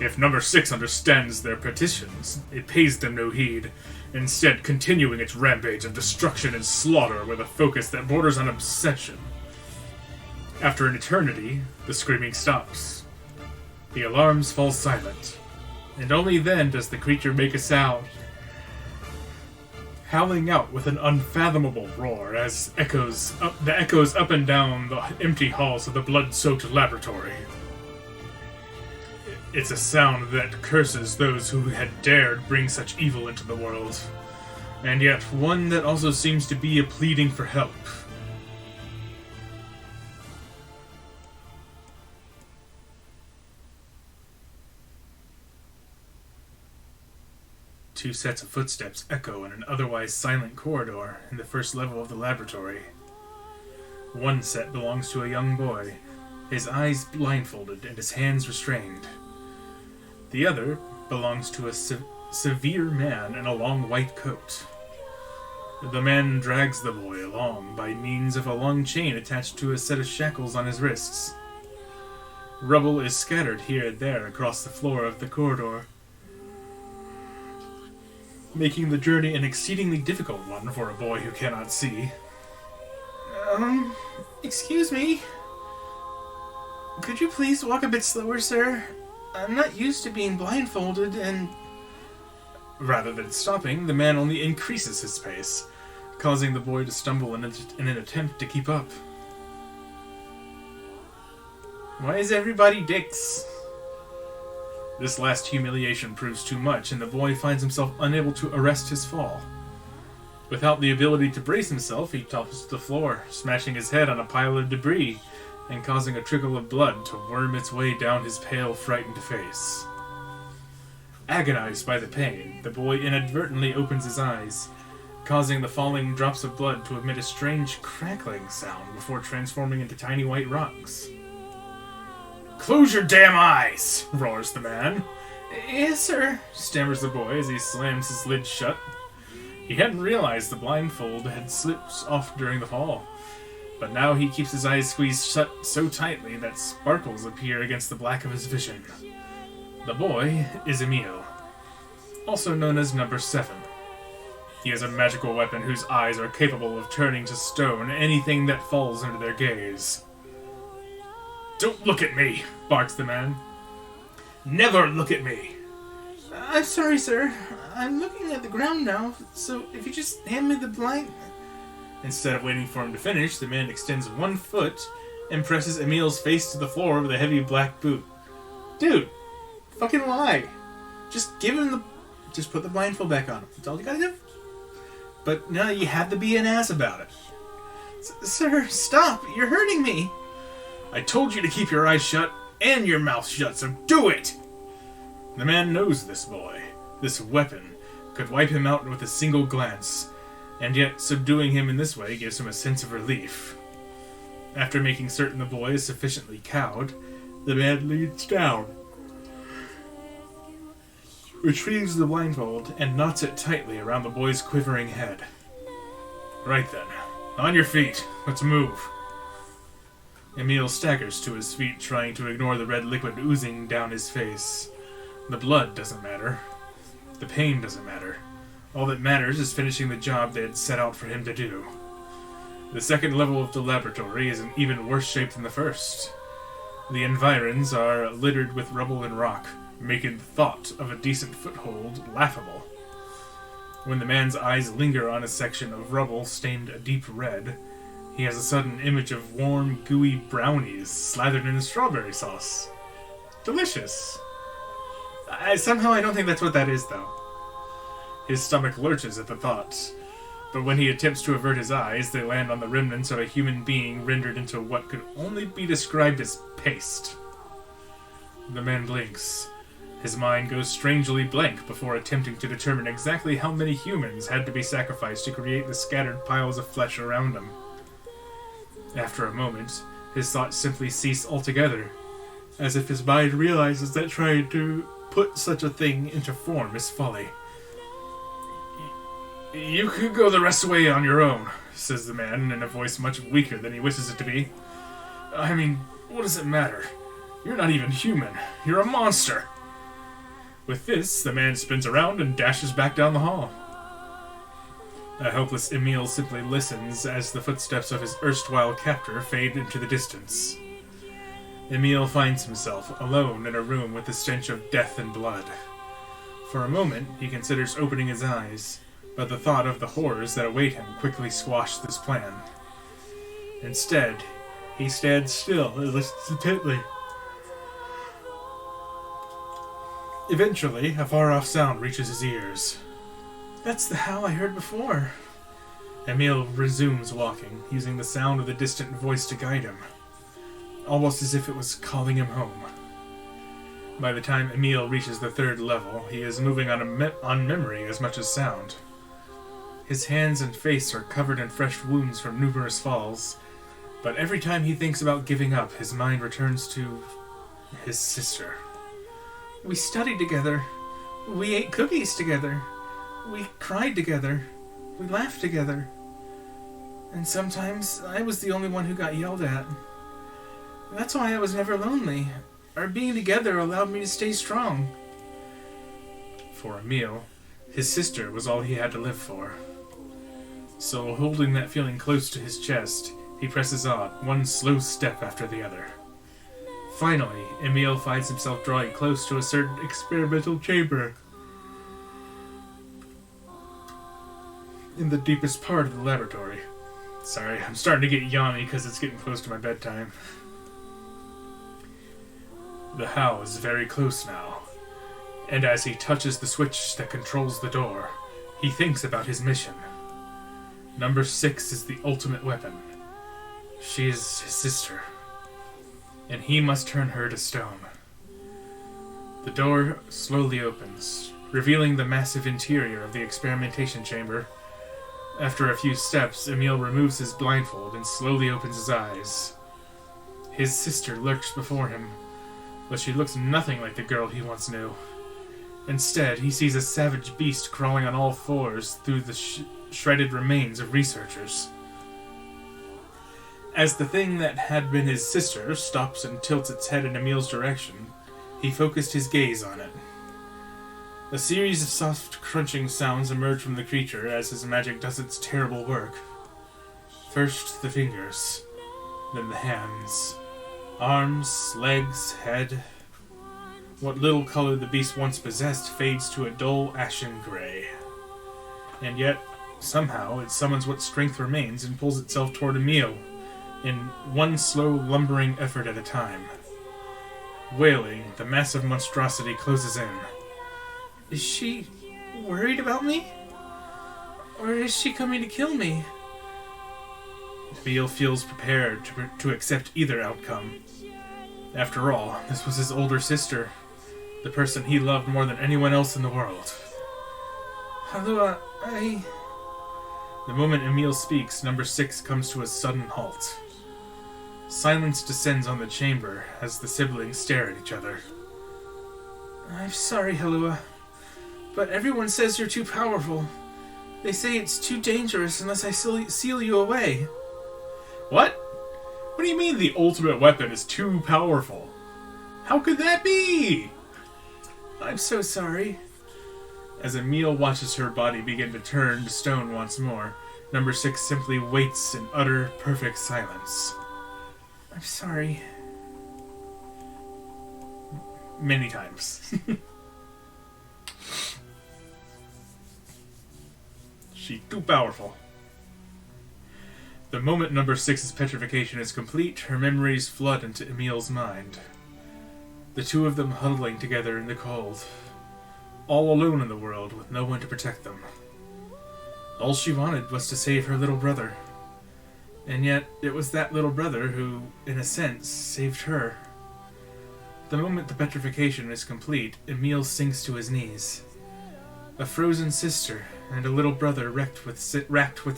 If number 6 understands their petitions, it pays them no heed, instead continuing its rampage of destruction and slaughter with a focus that borders on obsession. After an eternity, the screaming stops. The alarms fall silent, and only then does the creature make a sound, howling out with an unfathomable roar as the echoes up and down the empty halls of the blood-soaked laboratory. It's a sound that curses those who had dared bring such evil into the world, and yet one that also seems to be a pleading for help. Two sets of footsteps echo in an otherwise silent corridor in the first level of the laboratory. One set belongs to a young boy, his eyes blindfolded and his hands restrained. The other belongs to a severe man in a long white coat. The man drags the boy along by means of a long chain attached to a set of shackles on his wrists. Rubble is scattered here and there across the floor of the corridor, making the journey an exceedingly difficult one for a boy who cannot see. Excuse me? Could you please walk a bit slower, sir? I'm not used to being blindfolded, and... Rather than stopping, the man only increases his pace, causing the boy to stumble in an attempt to keep up. Why is everybody dicks? This last humiliation proves too much, and the boy finds himself unable to arrest his fall. Without the ability to brace himself, he topples to the floor, smashing his head on a pile of debris, and causing a trickle of blood to worm its way down his pale, frightened face. Agonized by the pain, the boy inadvertently opens his eyes, causing the falling drops of blood to emit a strange crackling sound before transforming into tiny white rocks. "Close your damn eyes!" roars the man. "Yes, sir," stammers the boy as he slams his lid shut. He hadn't realized the blindfold had slipped off during the fall, but now he keeps his eyes squeezed shut so tightly that sparkles appear against the black of his vision. The boy is Emil, also known as Number 7. He has a magical weapon whose eyes are capable of turning to stone anything that falls under their gaze. "Don't look at me!" barks the man. "Never look at me!" "I'm sorry, sir. I'm looking at the ground now, so if you just hand me the blind..." Instead of waiting for him to finish, the man extends one foot and presses Emil's face to the floor with a heavy black boot. Dude, fucking why? Just give him the... Just put the blindfold back on him. That's all you gotta do. But no, you have to be an ass about it. "Sir, stop! You're hurting me!" "I told you to keep your eyes shut and your mouth shut, so do it!" The man knows this boy. This weapon could wipe him out with a single glance, and yet subduing him in this way gives him a sense of relief. After making certain the boy is sufficiently cowed, the man leans down, retrieves the blindfold, and knots it tightly around the boy's quivering head. "Right then. On your feet. Let's move." Emil staggers to his feet, trying to ignore the red liquid oozing down his face. The blood doesn't matter. The pain doesn't matter. All that matters is finishing the job they had set out for him to do. The second level of the laboratory is in even worse shape than the first. The environs are littered with rubble and rock, making the thought of a decent foothold laughable. When the man's eyes linger on a section of rubble stained a deep red, he has a sudden image of warm, gooey brownies slathered in strawberry sauce. Delicious. Somehow I don't think that's what that is, though. His stomach lurches at the thought, but when he attempts to avert his eyes, they land on the remnants of a human being rendered into what could only be described as paste. The man blinks. His mind goes strangely blank before attempting to determine exactly how many humans had to be sacrificed to create the scattered piles of flesh around him. After a moment, his thoughts simply cease altogether, as if his mind realizes that trying to put such a thing into form is folly. "You could go the rest of the way on your own," says the man in a voice much weaker than he wishes it to be. "I mean, what does it matter? You're not even human. You're a monster." With this, the man spins around and dashes back down the hall. A helpless Emil simply listens as the footsteps of his erstwhile captor fade into the distance. Emil finds himself alone in a room with the stench of death and blood. For a moment, he considers opening his eyes, but the thought of the horrors that await him quickly squashed this plan. Instead, he stands still and listens intently. Eventually, a far-off sound reaches his ears. "That's the howl I heard before." Emil resumes walking, using the sound of the distant voice to guide him, almost as if it was calling him home. By the time Emil reaches the 3rd level, he is moving on memory as much as sound. His hands and face are covered in fresh wounds from numerous falls, but every time he thinks about giving up, his mind returns to his sister. We studied together. We ate cookies together. We cried together. We laughed together. And sometimes I was the only one who got yelled at. That's why I was never lonely. Our being together allowed me to stay strong. For Emil, his sister was all he had to live for. So, holding that feeling close to his chest, he presses on, one slow step after the other. Finally, Emil finds himself drawing close to a certain experimental chamber. In the deepest part of the laboratory. Sorry, I'm starting to get yawny because it's getting close to my bedtime. The How is very close now, and as he touches the switch that controls the door, he thinks about his mission. Number 6 is the ultimate weapon. She is his sister, and he must turn her to stone. The door slowly opens, revealing the massive interior of the experimentation chamber. After a few steps, Emil removes his blindfold and slowly opens his eyes. His sister lurks before him, but she looks nothing like the girl he once knew. Instead, he sees a savage beast crawling on all fours through the shredded remains of researchers. As the thing that had been his sister stops and tilts its head in Emil's direction, he focused his gaze on it. A series of soft crunching sounds emerge from the creature as his magic does its terrible work. First the fingers, then the hands. Arms, legs, head. What little color the beast once possessed fades to a dull ashen gray. And yet, somehow, it summons what strength remains and pulls itself toward Emil, in one slow, lumbering effort at a time. Wailing, the massive monstrosity closes in. Is she worried about me? Or is she coming to kill me? Emil feels prepared to accept either outcome. After all, this was his older sister, the person he loved more than anyone else in the world. Halua, The moment Emil speaks, number 6 comes to a sudden halt. Silence descends on the chamber as the siblings stare at each other. I'm sorry, Halua, but everyone says you're too powerful. They say it's too dangerous unless I seal you away. What? What do you mean the ultimate weapon is too powerful? How could that be? I'm so sorry. As Emil watches her body begin to turn to stone once more, number 6 simply waits in utter, perfect silence. I'm sorry. Many times. She's too powerful. The moment number 6's petrification is complete, her memories flood into Emil's mind. The two of them huddling together in the cold, all alone in the world with no one to protect them. All she wanted was to save her little brother. And yet, it was that little brother who, in a sense, saved her. The moment the petrification is complete, Emil sinks to his knees. A frozen sister and a little brother racked with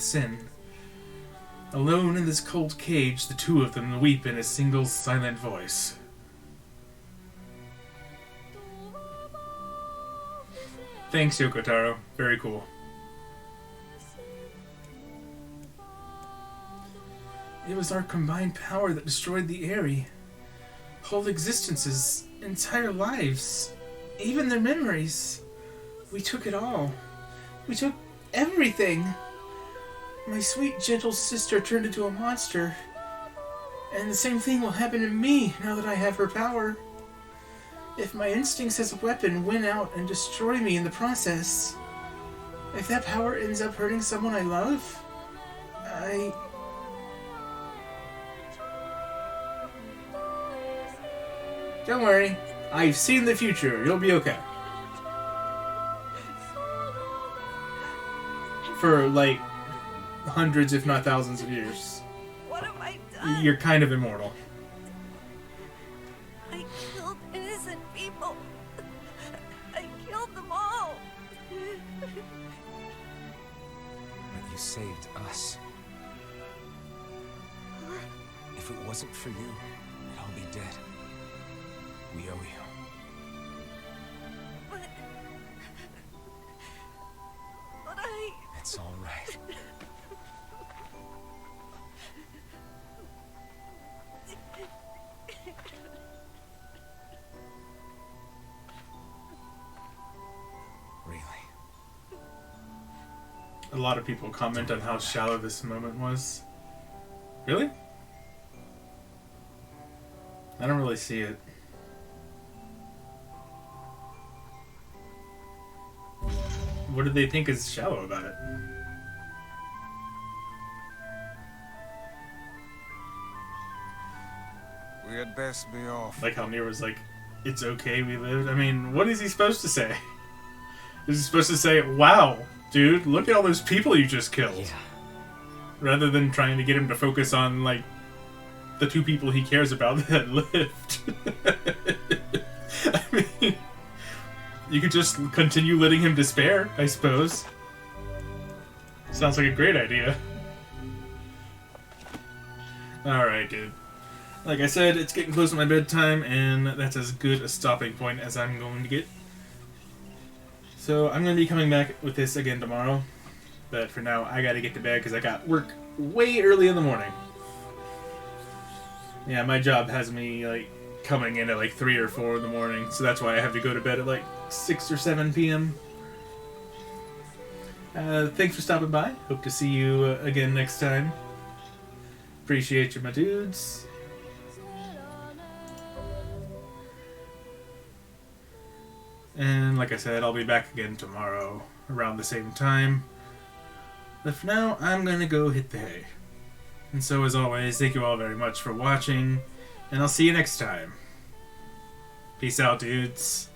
sin. Alone in this cold cage, the two of them weep in a single silent voice. Thanks, Yoko Taro. Very cool. It was our combined power that destroyed the Aerie. Whole existences, entire lives, even their memories. We took it all. We took everything. My sweet, gentle sister turned into a monster. And the same thing will happen to me now that I have her power. If my instincts as a weapon win out and destroy me in the process, if that power ends up hurting someone I love, Don't worry, I've seen the future. You'll be okay. For, like, hundreds, if not thousands of years. What have I done? You're kind of immortal. I killed innocent people. saved us. If it wasn't for you, we'd all be dead. We owe you. But It's all right. Really? A lot of people comment on how shallow this moment was. Really? I don't really see it. What do they think is shallow about it? We had best be off. Like how Nier was like, it's okay we lived. I mean, what is he supposed to say? Is he supposed to say, wow, dude, look at all those people you just killed? Yeah. Rather than trying to get him to focus on, like, the two people he cares about that lived. I mean, you could just continue letting him despair, I suppose. Sounds like a great idea. Alright, dude. Like I said, it's getting close to my bedtime, and that's as good a stopping point as I'm going to get. So I'm going to be coming back with this again tomorrow. But for now, I gotta get to bed because I got work way early in the morning. Yeah, my job has me, like, coming in at like 3 or 4 in the morning, so that's why I have to go to bed at like 6 or 7 p.m. Thanks for stopping by. Hope to see you again next time. Appreciate you, my dudes. And like I said, I'll be back again tomorrow around the same time. But for now, I'm gonna go hit the hay. And so as always, thank you all very much for watching, and I'll see you next time. Peace out, dudes.